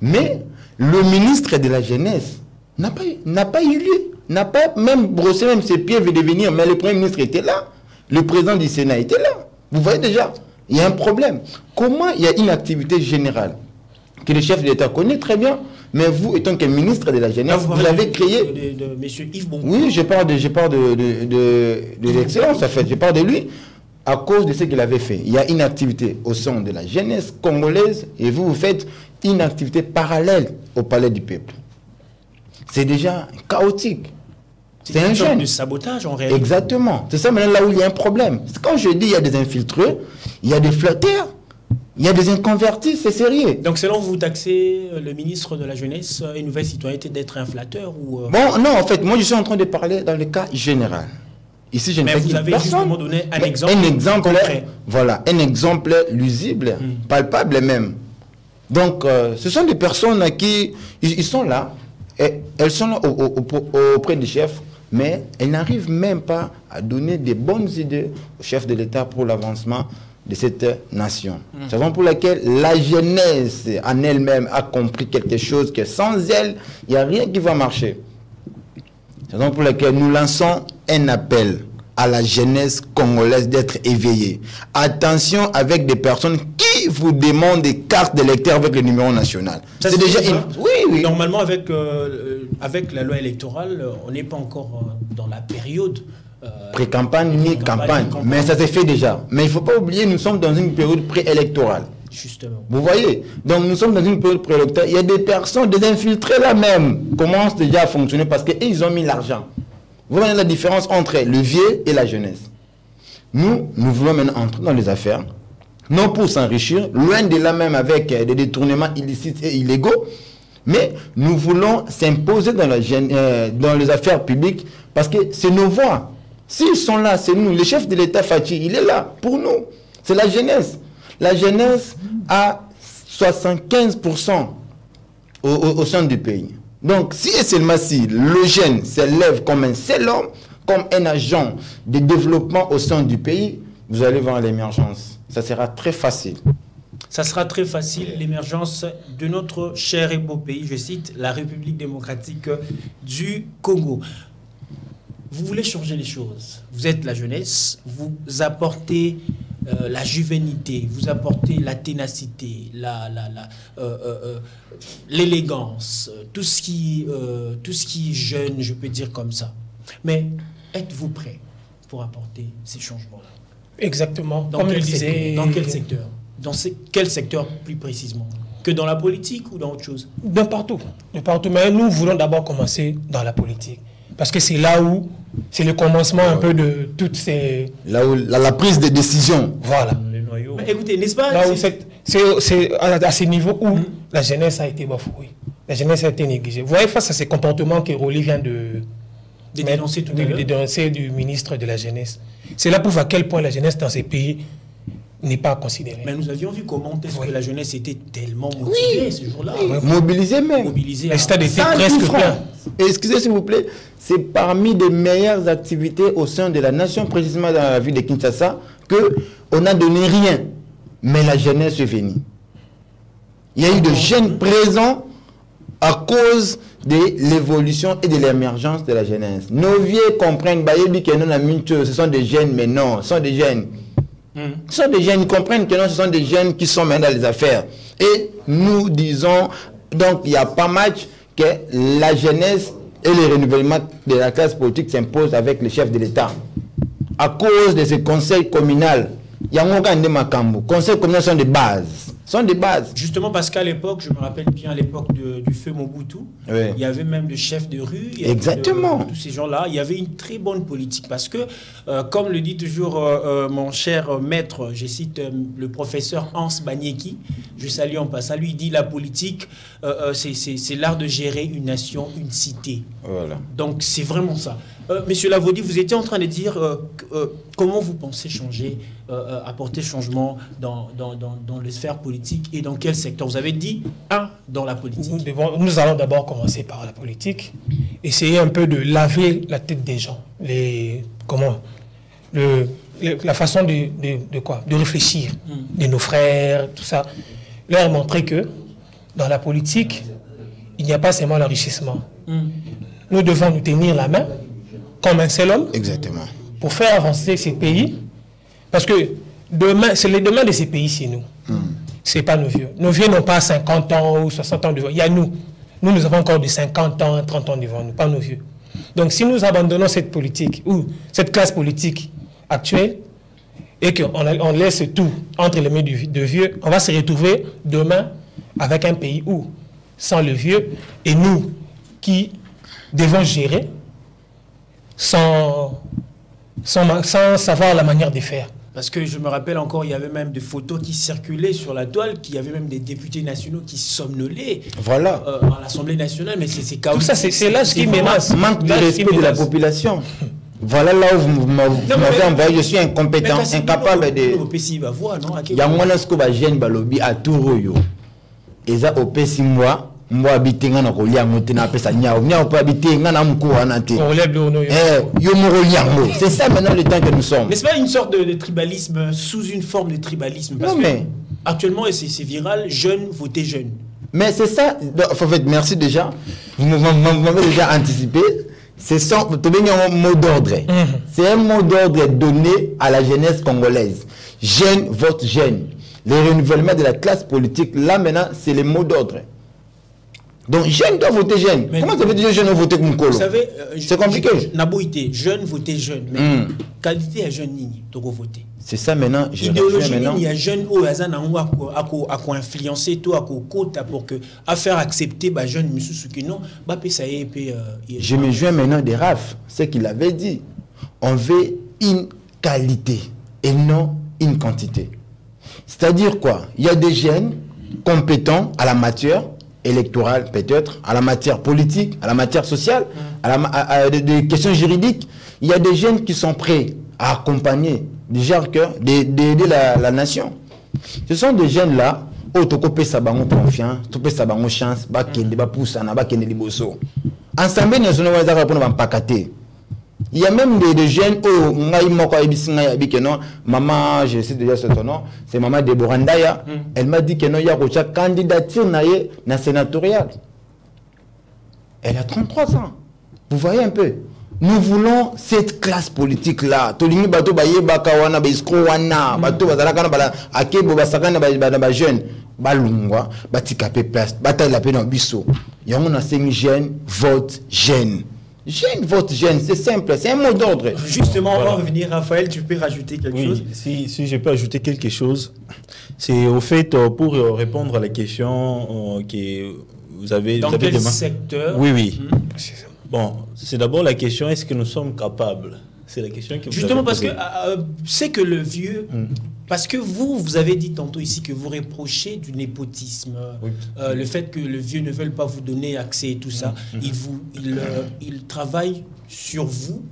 Speaker 4: mais le ministre de la jeunesse n'a pas eu lieu. N'a pas même brossé même ses pieds de venir, mais le Premier ministre était là. Le président du Sénat était là. Vous voyez déjà, il y a un problème. Comment il y a une activité générale que le chef de l'État connaît très bien, mais vous, étant que ministre de la jeunesse, vous avez créé...
Speaker 1: De M. Yves Boncourt.
Speaker 4: Oui, je parle de l'excellence, en fait. Je parle de lui à cause de ce qu'il avait fait. Il y a une activité au sein de la jeunesse congolaise et vous faites une activité parallèle au palais du peuple. C'est déjà chaotique.
Speaker 1: C'est un genre de sabotage en réalité.
Speaker 4: Exactement. C'est ça maintenant là où il y a un problème. Quand je dis il y a des infiltrés, il y a des flotteurs, il y a des inconvertis, c'est sérieux.
Speaker 1: Donc selon vous, taxez le ministre de la Jeunesse et Nouvelle Citoyenneté d'être un flatteur ou
Speaker 4: Bon, non, en fait, moi je suis en train de parler dans le cas général. Ici, je ne
Speaker 1: Mais vous avez justement donné un exemple.
Speaker 4: Un exemple
Speaker 1: concret.
Speaker 4: Voilà, un exemple lusible, palpable même. Donc, ce sont des personnes à qui ils sont là, et elles sont là auprès du chef, mais elles n'arrivent même pas à donner des bonnes idées au chef de l'État pour l'avancement de cette nation. C'est la raison pour laquelle la jeunesse en elle-même a compris quelque chose que sans elle, il n'y a rien qui va marcher. C'est la raison pour laquelle nous lançons un appel à la jeunesse congolaise d'être éveillée. Attention avec des personnes qui vous demandent des cartes d'électeurs avec le numéro national.
Speaker 1: C'est déjà une...
Speaker 4: Oui.
Speaker 1: Normalement, avec la loi électorale, on n'est pas encore dans la période
Speaker 4: pré-campagne ni campagne. Mais ça s'est fait déjà. Mais il ne faut pas oublier, nous sommes dans une période préélectorale.
Speaker 1: Justement.
Speaker 4: Vous voyez? Donc nous sommes dans une période préélectorale. Il y a des personnes, des infiltrés là même, commencent déjà à fonctionner parce qu'ils ont mis l'argent. Vous voyez la différence entre le vieux et la jeunesse. Nous voulons maintenant entrer dans les affaires, non pour s'enrichir, loin de là même avec des détournements illicites et illégaux, mais nous voulons s'imposer dans les affaires publiques parce que c'est nos voix. S'ils sont là, c'est nous. Le chef de l'État Fachi, il est là pour nous. C'est la jeunesse. La jeunesse a 75% au sein du pays. Donc, si et seulement si le jeune s'élève comme un seul homme, comme un agent de développement au sein du pays, vous allez voir l'émergence. Ça sera très facile.
Speaker 1: Ça sera très facile, l'émergence de notre cher et beau pays, je cite, la République démocratique du Congo. Vous voulez changer les choses. Vous êtes la jeunesse, vous apportez la juvénité, vous apportez la ténacité, l'élégance, tout ce qui est jeune, je peux dire comme ça. Mais êtes-vous prêt pour apporter ces changements-là?
Speaker 2: Exactement.
Speaker 1: Dans quel secteur? Dans quel secteur plus précisément? Que dans la politique ou dans autre chose?
Speaker 2: De partout. De partout. Mais nous voulons d'abord commencer dans la politique. Parce que c'est là où c'est le commencement un peu de toutes ces...
Speaker 4: Là où la prise de décision.
Speaker 2: Voilà.
Speaker 1: Mais écoutez, n'est-ce pas?
Speaker 2: Là où c'est à ce niveau où la jeunesse a été bafouée. La jeunesse a été négligée. Vous voyez, face à ces comportements que Rolly vient de
Speaker 1: dénoncer tout à l'heure.
Speaker 2: De dénoncer du ministre de la jeunesse. C'est là pour à quel point la jeunesse dans ces pays n'est pas considérée.
Speaker 1: Mais nous avions vu comment est-ce que la jeunesse était tellement motivée ce jour-là.
Speaker 4: Mobilisée même.
Speaker 1: Mobilisée.
Speaker 2: Le stade était presque plein.
Speaker 4: Et excusez s'il vous plaît, c'est parmi les meilleures activités au sein de la nation, précisément dans la ville de Kinshasa, qu'on n'a donné rien. Mais la jeunesse est venue. Il y a eu de jeunes présents à cause de l'évolution et de l'émergence de la jeunesse. Nos vieux comprennent, ce sont des jeunes, mais non, ce sont des jeunes. Ce sont des jeunes, ils comprennent que non, ce sont des jeunes qui sont maintenant dans les affaires. Et nous disons, donc il n'y a pas match que la jeunesse et le renouvellement de la classe politique s'imposent avec le chef de l'État. À cause de ce conseil communal, il y a un conseil communal sont des bases. Sont des bases.
Speaker 1: Justement parce qu'à l'époque, je me rappelle bien à l'époque du feu Mobutu,
Speaker 4: oui.
Speaker 1: Il y avait même le chef de rue.
Speaker 4: Exactement.
Speaker 1: Tous ces gens-là, il y avait une très bonne politique parce que, comme le dit toujours mon cher maître, je cite le professeur Hans Banieki, je salue en passant, lui il dit la politique, c'est l'art de gérer une nation, une cité. Voilà. Donc c'est vraiment ça. Monsieur Lavaudy, vous étiez en train de dire comment vous pensez changer, apporter changement dans les sphères politiques et dans quel secteur? Vous avez dit, dans la politique.
Speaker 2: Nous allons d'abord commencer par la politique, essayer un peu de laver la tête des gens, la façon de réfléchir de nos frères, tout ça. Leur montrer que dans la politique, il n'y a pas seulement l'enrichissement. Nous devons nous tenir la main comme un seul homme.
Speaker 4: Exactement.
Speaker 2: Pour faire avancer ces pays. Parce que demain, c'est les demain de ces pays, c'est nous. Ce n'est pas nos vieux. Nos vieux n'ont pas 50 ans ou 60 ans devant. Il y a nous. Nous avons encore de 50 ans, 30 ans devant nous, pas nos vieux. Donc si nous abandonnons cette politique, ou cette classe politique actuelle, et qu'on laisse tout entre les mains de vieux, on va se retrouver demain avec un pays où, sans le vieux, et nous qui devons gérer, sans savoir la manière de faire.
Speaker 1: Parce que je me rappelle encore, il y avait même des photos qui circulaient sur la toile, qu'il y avait même des députés nationaux qui somnolaient
Speaker 4: voilà.
Speaker 1: À l'Assemblée nationale, mais c'est
Speaker 2: tout ça, c'est là ce qui menace.
Speaker 4: Manque de respect de la population. Voilà là où vous m'avez envoyé, je suis incompétent, incapable de... Il y a moins ce que va gêner balobi à tout yo. Et ça au PC moi. Moi habiter ngana ko lia ngote na pesa nyao nyao pas habiter ngana mko anate c'est ça maintenant le temps que nous sommes.
Speaker 1: N'est-ce pas une sorte de tribalisme sous une forme de tribalisme parce que actuellement c'est viral, jeunes voter jeunes.
Speaker 4: Mais c'est ça en fait, merci déjà, vous m'avez déjà anticipé. C'est un mot d'ordre. C'est un mot d'ordre donné à la jeunesse congolaise. Jeune vote jeune. Le renouvellement de la classe politique là maintenant c'est le mot d'ordre. Donc, jeune doit voter jeune. Mais comment ça veut dire jeune doit voter comme Kolo?
Speaker 1: Vous savez,
Speaker 4: c'est compliqué.
Speaker 1: Naboïté, jeune voter jeune. Mais qualité à jeune ligne, donc voter.
Speaker 4: C'est ça maintenant.
Speaker 1: Idéologie ligne, il y a jeune au hasard à influencer tout, à côté pour que à faire accepter bah jeune monsieur qui non, bah ça y est.
Speaker 4: Je me joins maintenant des RAF, ce qu'il avait dit. On veut une qualité et non une quantité. C'est-à-dire quoi? Il y a des jeunes compétents à la matière électorale peut-être, à la matière politique, à la matière sociale, à des questions juridiques. Il y a des jeunes qui sont prêts à accompagner, d'aider la nation. Ce sont des jeunes là, où tu peux savoir confiance, tu peux savoir chance, ensemble, nous sommes pakaté. Il y a même des jeunes maman, je sais déjà son nom, c'est maman Deborah Ndaya. Elle m'a dit que non, il y a une candidature na sénatoriale. Elle a 33 ans. Vous voyez un peu. Nous voulons cette classe politique là. Tolingi bato baye bakawana beiskro wana bato bazalaka na akebo basakana ba jeune balungwa batikape place bataille la peine en biso. Yango na 5 jeunes vote jeune. Jeune vote jeune, c'est simple, c'est un mot d'ordre.
Speaker 1: Justement, on va revenir. Raphaël, tu peux rajouter quelque chose?
Speaker 3: Si je peux ajouter quelque chose, c'est au fait pour répondre à la question que vous avez...
Speaker 1: Dans quel secteur?
Speaker 3: Oui. Bon, c'est d'abord la question, est-ce que nous sommes capables? C'est la question que vous
Speaker 1: justement
Speaker 3: avez
Speaker 1: parce
Speaker 3: posée.
Speaker 1: que c'est que le vieux... Parce que vous avez dit tantôt ici que vous reprochez du népotisme, le fait que le vieux ne veulent pas vous donner accès et tout ça. Ils travaillent sur vous,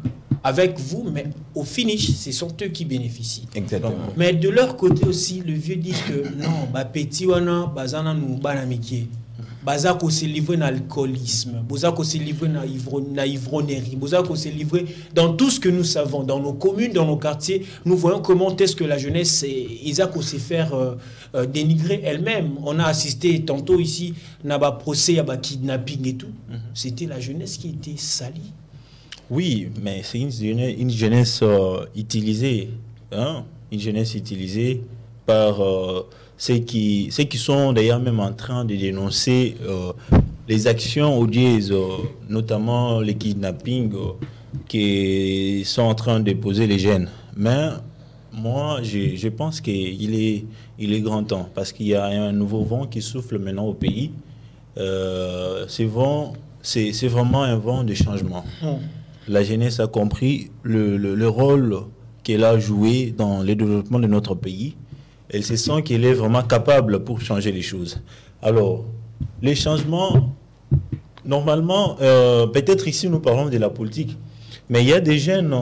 Speaker 1: avec vous, mais au finish, ce sont eux qui bénéficient.
Speaker 4: Exactement.
Speaker 1: Mais de leur côté aussi, le vieux dit que non, bah petit wana, bazana nous banamiki. Bazako s'est livré dans l'alcoolisme, Bazako s'est livré dans l'ivronnerie, Bazako s'est livré dans tout ce que nous savons, dans nos communes, dans nos quartiers. Nous voyons comment est-ce que la jeunesse, Isako s'est faire dénigrer elle-même. On a assisté tantôt ici, à un procès, à un kidnapping et tout. C'était la jeunesse qui était salie.
Speaker 3: Oui, mais c'est une jeunesse utilisée, hein? Une jeunesse utilisée par ceux qui sont d'ailleurs même en train de dénoncer les actions odieuses, notamment les kidnappings qui sont en train de poser les jeunes. Mais moi, je pense qu'il est grand temps, parce qu'il y a un nouveau vent qui souffle maintenant au pays. Ce vent, c'est vraiment un vent de changement. La jeunesse a compris le rôle qu'elle a joué dans le développement de notre pays. Elle se sent qu'elle est vraiment capable pour changer les choses. Alors, les changements, normalement, peut-être ici nous parlons de la politique, mais il y a des jeunes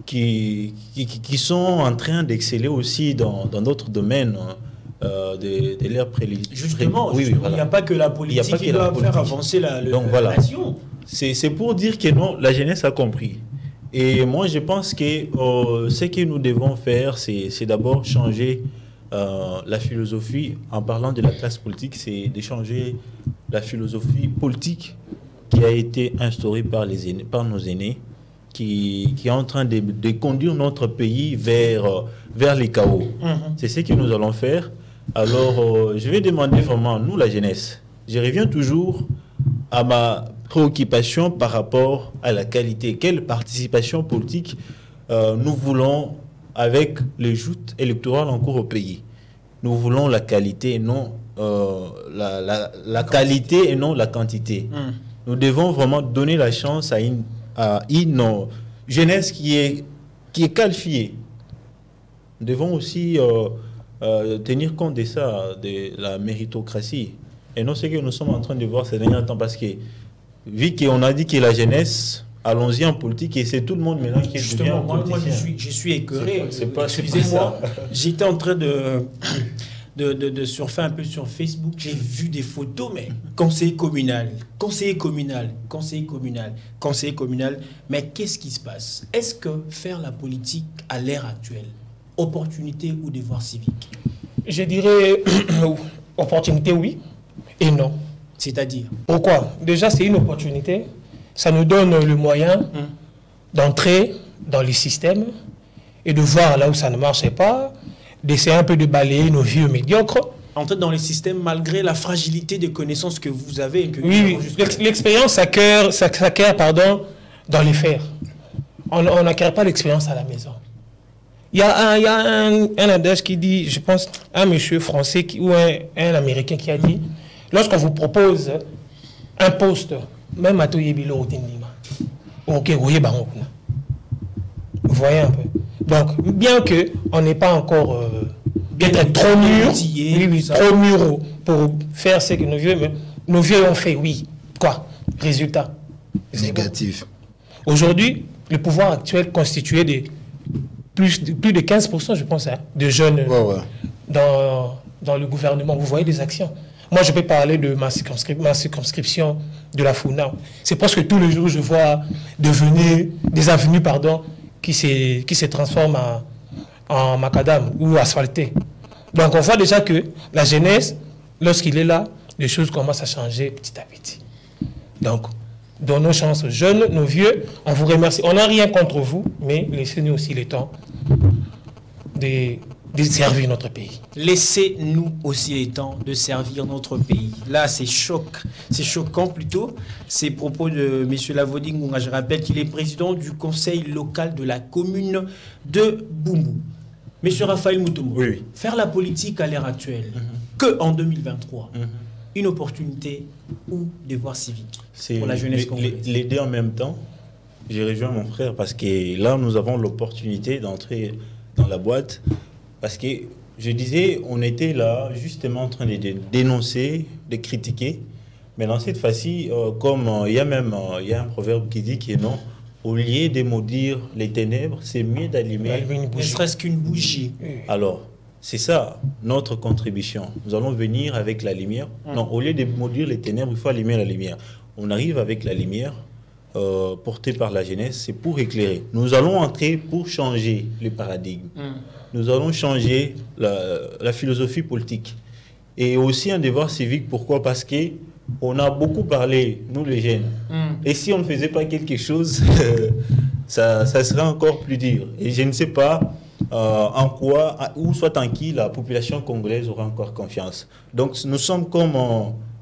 Speaker 3: qui sont en train d'exceller aussi dans d'autres domaines de l'ère préliminaire.
Speaker 1: Justement, il n'y a pas que la politique qui doit faire avancer la nation.
Speaker 3: C'est pour dire que non, la jeunesse a compris. Et moi, je pense que ce que nous devons faire, c'est d'abord changer la philosophie. En parlant de la classe politique, c'est de changer la philosophie politique qui a été instaurée par nos aînés, qui est en train de conduire notre pays vers les chaos. C'est ce que nous allons faire. Alors, je vais demander vraiment, nous, la jeunesse, je reviens toujours à ma préoccupation par rapport à la qualité. Quelle participation politique nous voulons avec les joutes électorales en cours au pays? Nous voulons la qualité, non la qualité et non la quantité. Nous devons vraiment donner la chance à une jeunesse qui est qualifiée. Nous devons aussi tenir compte de ça, de la méritocratie. Et non ce que nous sommes en train de voir ces derniers temps, parce que vu qu'on a dit que la jeunesse, allons-y en politique, et c'est tout le monde maintenant qui est
Speaker 1: justement, moi je suis écœuré.
Speaker 3: Excusez-moi,
Speaker 1: j'étais en train de surfer un peu sur Facebook, j'ai vu des photos, mais conseiller communal, mais qu'est-ce qui se passe? Est-ce que faire la politique à l'ère actuelle, opportunité ou devoir civique?
Speaker 2: Je dirais opportunité, oui, et non.
Speaker 1: C'est-à-dire?
Speaker 2: Pourquoi? Déjà, c'est une opportunité. Ça nous donne le moyen d'entrer dans les systèmes et de voir là où ça ne marchait pas, d'essayer un peu de balayer nos vieux médiocres.
Speaker 1: Entrer dans les systèmes malgré la fragilité des connaissances que vous avez. Et que
Speaker 2: oui. L'expérience s'acquiert dans les faits. On n'acquiert pas l'expérience à la maison. Il y a un adage qui dit, je pense, un monsieur français ou un américain qui a dit, lorsqu'on vous propose un poste, même à Toyebilo ou Tendima, ok, vous voyez un peu. Donc, bien qu'on n'ait pas encore être trop mûr, trop mûr pour faire ce que nos vieux ont fait, oui. Quoi? Résultat
Speaker 4: négatif.
Speaker 2: Aujourd'hui, le pouvoir actuel constitué de plus de 15%, je pense, de jeunes dans le gouvernement. Vous voyez des actions. Moi, je peux parler de ma circonscription de la Founa. C'est parce que tous les jours, je vois des avenues qui se transforment en macadam ou asphaltées. Donc, on voit déjà que la jeunesse, lorsqu'il est là, les choses commencent à changer petit à petit. Donc, donnons chance aux jeunes, nos vieux. On vous remercie. On n'a rien contre vous, mais laissez-nous aussi le temps de servir notre pays.
Speaker 1: Laissez-nous aussi le temps de servir notre pays. Là, c'est choquant plutôt. Ces propos de M. Lavoding, je rappelle qu'il est président du conseil local de la commune de Boumou. M. Raphaël Moutoumou,
Speaker 3: oui.
Speaker 1: Faire la politique à l'ère actuelle, que en 2023, une opportunité ou devoir civique pour la jeunesse congolaise?
Speaker 3: Les deux en même temps. J'ai rejoint mon frère parce que là, nous avons l'opportunité d'entrer dans la boîte. Parce que, je disais, on était là justement en train de dénoncer, de critiquer. Mais dans cette fois-ci, comme il y a un proverbe qui dit que non, au lieu de maudire les ténèbres, c'est mieux d'allumer
Speaker 1: ne serait-ce qu'une bougie.
Speaker 3: Alors, C'est ça, notre contribution. Nous allons venir avec la lumière. Non, au lieu de maudire les ténèbres, il faut allumer la lumière. On arrive avec la lumière portée par la jeunesse, c'est pour éclairer. Nous allons entrer pour changer le paradigme. Nous allons changer la philosophie politique. Et aussi un devoir civique, pourquoi? Parce qu'on a beaucoup parlé, nous les jeunes. Et si on ne faisait pas quelque chose, ça serait encore plus dur. Et je ne sais pas en quoi, ou soit en qui la population congolaise aura encore confiance. Donc nous sommes comme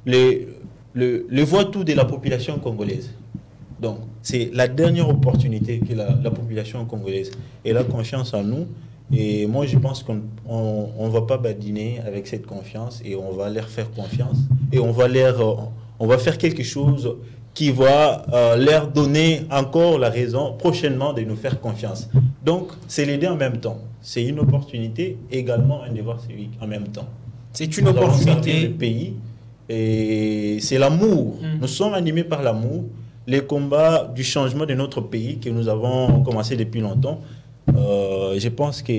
Speaker 3: le voix-tout de la population congolaise. Donc c'est la dernière opportunité que la population congolaise ait la confiance en nous. Et moi, je pense qu'on ne va pas badiner avec cette confiance et on va leur faire confiance. Et on va faire quelque chose qui va leur donner encore la raison prochainement de nous faire confiance. Donc, c'est les deux en même temps. C'est une opportunité, également un devoir civique en même temps.
Speaker 1: C'est une opportunité.
Speaker 3: Le pays et c'est l'amour. Nous sommes animés par l'amour. Les combats du changement de notre pays que nous avons commencé depuis longtemps. Je pense que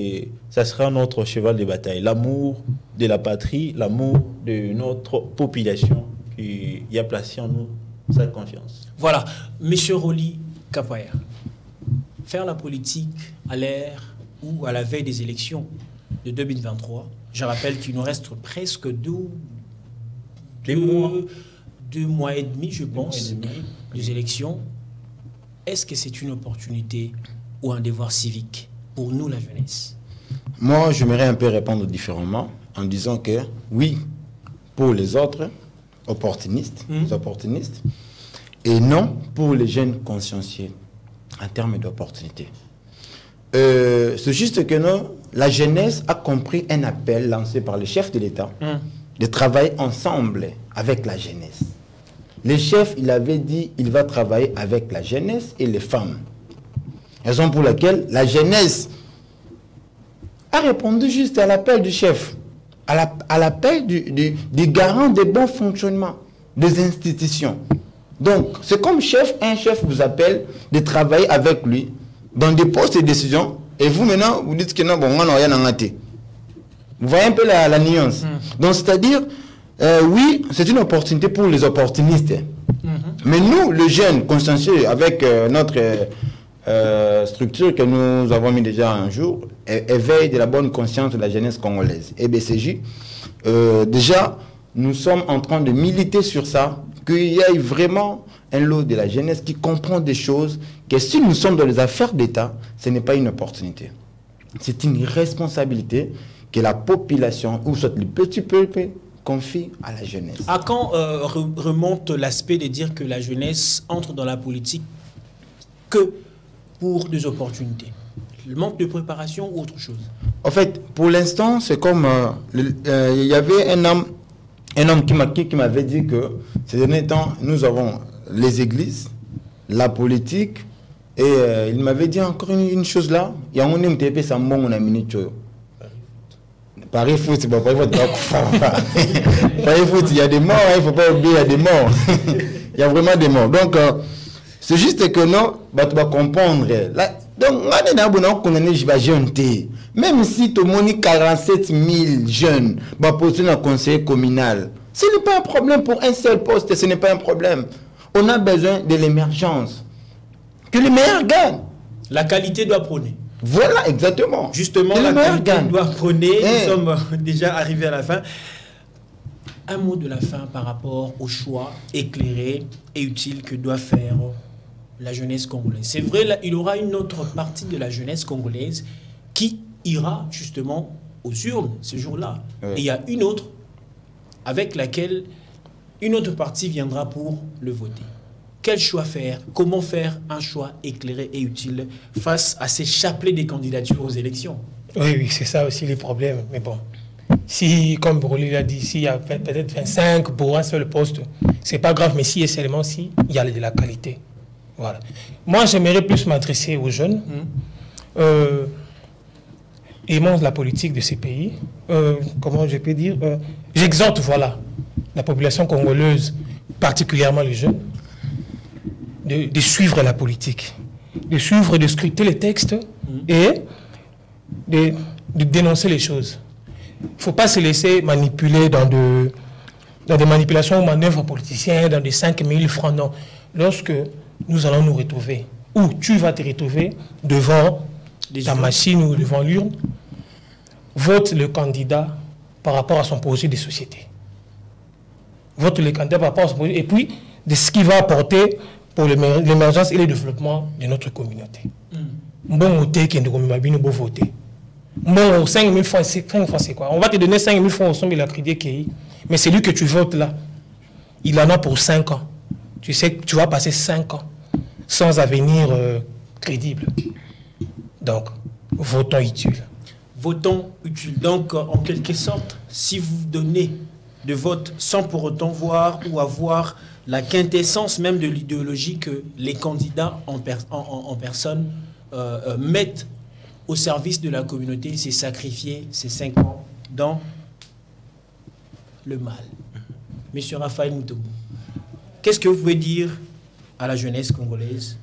Speaker 3: ça sera notre cheval de bataille. L'amour de la patrie, l'amour de notre population qui a placé en nous sa confiance.
Speaker 1: Voilà, Monsieur Rolly Kapaya, faire la politique à l'ère ou à la veille des élections de 2023, je rappelle qu'il nous reste presque deux mois et demi, je pense, des élections. Est-ce que c'est une opportunité ou un devoir civique pour nous, la jeunesse?
Speaker 4: Moi, j'aimerais un peu répondre différemment en disant que oui, pour les autres, opportunistes, et non pour les jeunes consciencieux en termes d'opportunités. C'est juste que non, la jeunesse a compris un appel lancé par le chef de l'État de travailler ensemble avec la jeunesse. Le chef, il avait dit il va travailler avec la jeunesse et les femmes. Raison pour laquelle la jeunesse a répondu juste à l'appel du chef, à l'appel du garant des bons fonctionnements des institutions. Donc, c'est comme un chef vous appelle de travailler avec lui dans des postes de décision, et vous maintenant, vous dites que non, bon, on n'a rien à rater. Vous voyez un peu la nuance. Donc, c'est-à-dire, oui, c'est une opportunité pour les opportunistes. Mais nous, les jeunes consciencieux, avec notre structure que nous avons mis déjà un jour, éveil de la bonne conscience de la jeunesse congolaise, EBCJ, déjà, nous sommes en train de militer sur ça, qu'il y ait vraiment un lot de la jeunesse qui comprend des choses, que si nous sommes dans les affaires d'État, ce n'est pas une opportunité. C'est une responsabilité que la population, ou soit le petit peuple, confie à la jeunesse.
Speaker 1: À quand remonte l'aspect de dire que la jeunesse entre dans la politique que pour des opportunités? Le manque de préparation ou autre chose?
Speaker 4: En fait, pour l'instant, c'est comme... il y avait un homme qui m'avait dit que ces derniers temps, nous avons les églises, la politique, et il m'avait dit encore une chose là, il y a un MTP, ça m'a minute. Paris foot, Paris foot, il y a des morts, il ne faut pas oublier, il y a des morts. Il y a vraiment des morts. Donc, c'est juste que non, tu vas comprendre. Là, donc, même si tu as 47 000 jeunes pour un conseiller communal, ce n'est pas un problème pour un seul poste, ce n'est pas un problème. On a besoin de l'émergence. Que les meilleurs gagnent.
Speaker 1: La qualité doit prôner.
Speaker 4: Voilà, exactement.
Speaker 1: Justement, la qualité doit prôner. Nous sommes déjà arrivés à la fin. Un mot de la fin par rapport au choix éclairé et utile que doit faire la jeunesse congolaise. C'est vrai, là, il y aura une autre partie de la jeunesse congolaise qui ira justement aux urnes ce jour-là. Et il y a une autre avec laquelle une autre partie viendra pour le voter. Quel choix faire? Comment faire un choix éclairé et utile face à ces chapelets des candidatures aux élections?
Speaker 2: Oui, c'est ça aussi les problèmes. Mais bon, si, comme Rolly l'a dit, s'il y a peut-être 25 pour un seul poste, c'est pas grave, mais si et seulement si, il y a de la qualité. Voilà. Moi, j'aimerais plus m'adresser aux jeunes, aimant la politique de ces pays. Comment je peux dire j'exhorte, voilà, la population congolaise, particulièrement les jeunes, de suivre la politique, de suivre, de scruter les textes et de dénoncer les choses. Il ne faut pas se laisser manipuler dans des manipulations ou manœuvres politiciennes, dans des 5 000 francs. Non. Lorsque nous allons nous retrouver, ou tu vas te retrouver devant ta machine ou devant l'urne, vote le candidat par rapport à son projet de société. Vote le candidat par rapport à son projet, et puis de ce qu'il va apporter pour l'émergence et le développement de notre communauté. Bon voter qui est de bon voter. Bon, 5 000 francs, c'est quoi? On va te donner 5 000 francs au sommet de la crédit qui, mais celui que tu votes là, il en a pour 5 ans. Tu sais que tu vas passer 5 ans sans avenir crédible. Donc, votons utile.
Speaker 1: Votons utile. Donc, en quelque sorte, si vous donnez de vote sans pour autant voir ou avoir la quintessence même de l'idéologie que les candidats en personne mettent au service de la communauté, c'est sacrifier ces 5 ans dans le mal. Monsieur Raphaël Mutombo, qu'est-ce que vous pouvez dire à la jeunesse congolaise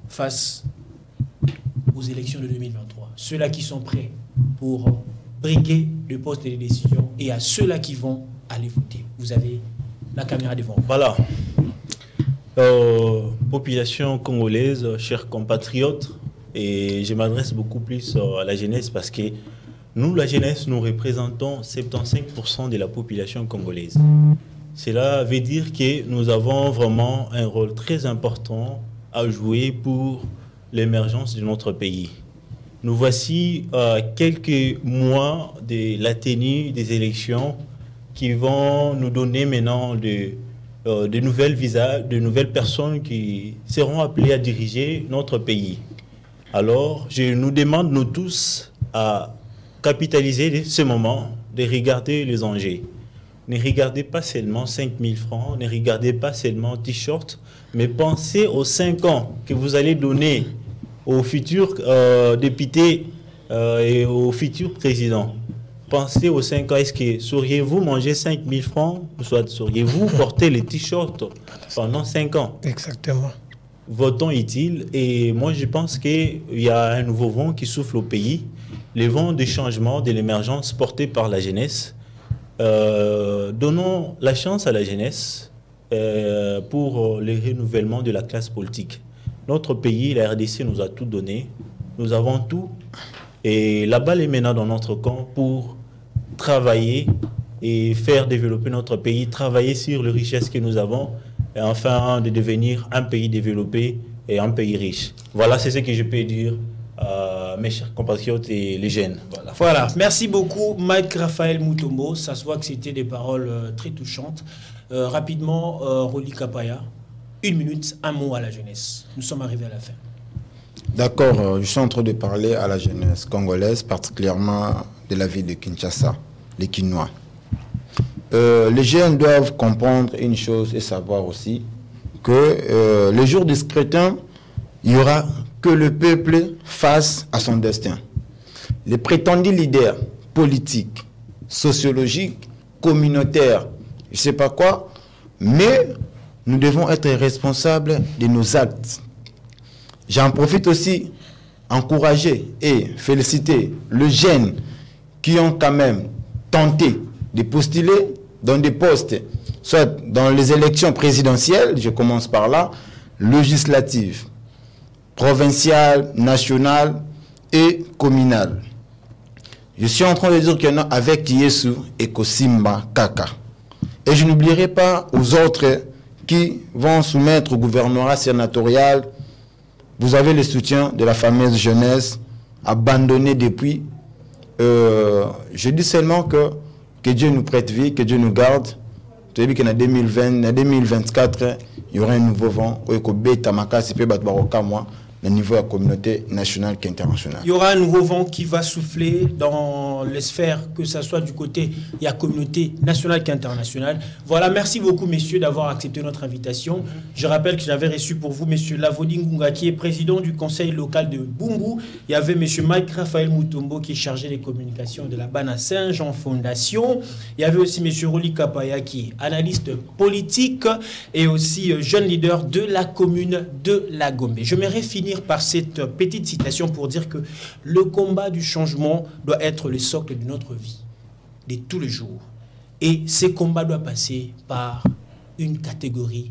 Speaker 1: face aux élections de 2023? Ceux-là qui sont prêts pour briguer le poste de décision et à ceux-là qui vont aller voter. Vous avez la caméra devant vous.
Speaker 3: Voilà. Population congolaise, chers compatriotes, et je m'adresse beaucoup plus à la jeunesse parce que nous, la jeunesse, nous représentons 75% de la population congolaise. Cela veut dire que nous avons vraiment un rôle très important à jouer pour l'émergence de notre pays. Nous voici quelques mois de la tenue des élections qui vont nous donner maintenant de nouvelles visages, de nouvelles personnes qui seront appelées à diriger notre pays. Alors, je nous demande, nous tous, à capitaliser ce moment, de regarder les enjeux. Ne regardez pas seulement 5 000 francs, ne regardez pas seulement t-shirt, mais pensez aux 5 ans que vous allez donner aux futurs députés et aux futurs présidents. Pensez aux 5 ans. Est-ce que sauriez-vous manger 5 000 francs, soit sauriez-vous porter les t-shirts pendant 5 ans?
Speaker 2: Exactement.
Speaker 3: Votons utile. Et moi, je pense qu'il y a un nouveau vent qui souffle au pays. Le vent du changement, de l'émergence porté par la jeunesse. Donnons la chance à la jeunesse pour le renouvellement de la classe politique. Notre pays, la RDC, nous a tout donné. Nous avons tout. Et la balle est maintenant dans notre camp pour travailler et faire développer notre pays, travailler sur les richesses que nous avons, et enfin de devenir un pays développé et un pays riche. Voilà, c'est ce que je peux dire à mes chers compatriotes et les jeunes.
Speaker 1: Voilà. Merci beaucoup, Mike Raphaël Mutombo. Ça se voit que c'était des paroles très touchantes. Rapidement, Roli Kapaya, 1 minute, un mot à la jeunesse. Nous sommes arrivés à la fin.
Speaker 4: D'accord, je suis en train de parler à la jeunesse congolaise, particulièrement de la ville de Kinshasa, les Kinois. Les jeunes doivent comprendre une chose et savoir aussi que le jour du scrutin, il n'y aura que le peuple face à son destin. Les prétendus leaders politiques, sociologiques, communautaires, je ne sais pas quoi, mais nous devons être responsables de nos actes. J'en profite aussi encourager et féliciter les jeunes qui ont quand même tenté de postuler dans des postes, soit dans les élections présidentielles, je commence par là, législatives, provinciales, nationales et communales. Je suis en train de dire qu'il y en a avec Yesu et Kosimba Kaka. Et je n'oublierai pas aux autres qui vont soumettre au gouvernorat sénatorial. Vous avez le soutien de la fameuse jeunesse abandonnée depuis. Je dis seulement que Dieu nous prête vie, que Dieu nous garde. Tu as vu qu'en 2024, il y aura un nouveau vent. Au niveau de la communauté nationale qu'internationale.
Speaker 1: Il y aura un nouveau vent qui va souffler dans les sphères, que ce soit du côté de la communauté nationale qu'internationale. Voilà, merci beaucoup, messieurs, d'avoir accepté notre invitation. Je rappelle que j'avais reçu pour vous, monsieur Lavodi Ngunga, qui est président du conseil local de Bungu. Il y avait monsieur Mike Raphaël Mutombo, qui est chargé des communications de la Bana Saint-Jean Fondation. Il y avait aussi monsieur Roli Kapaya, qui est analyste politique et aussi jeune leader de la commune de la Gombe. Je m'aimerais finir par cette petite citation pour dire que le combat du changement doit être le socle de notre vie. de tous les jours. Et ces combats doivent passer par une catégorie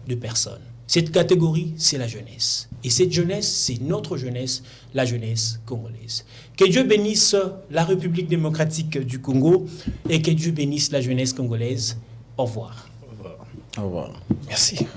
Speaker 1: de personnes. Cette catégorie, c'est la jeunesse. Et cette jeunesse, c'est notre jeunesse, la jeunesse congolaise. Que Dieu bénisse la République démocratique du Congo et que Dieu bénisse la jeunesse congolaise. Au revoir.
Speaker 4: Au revoir.
Speaker 2: Merci.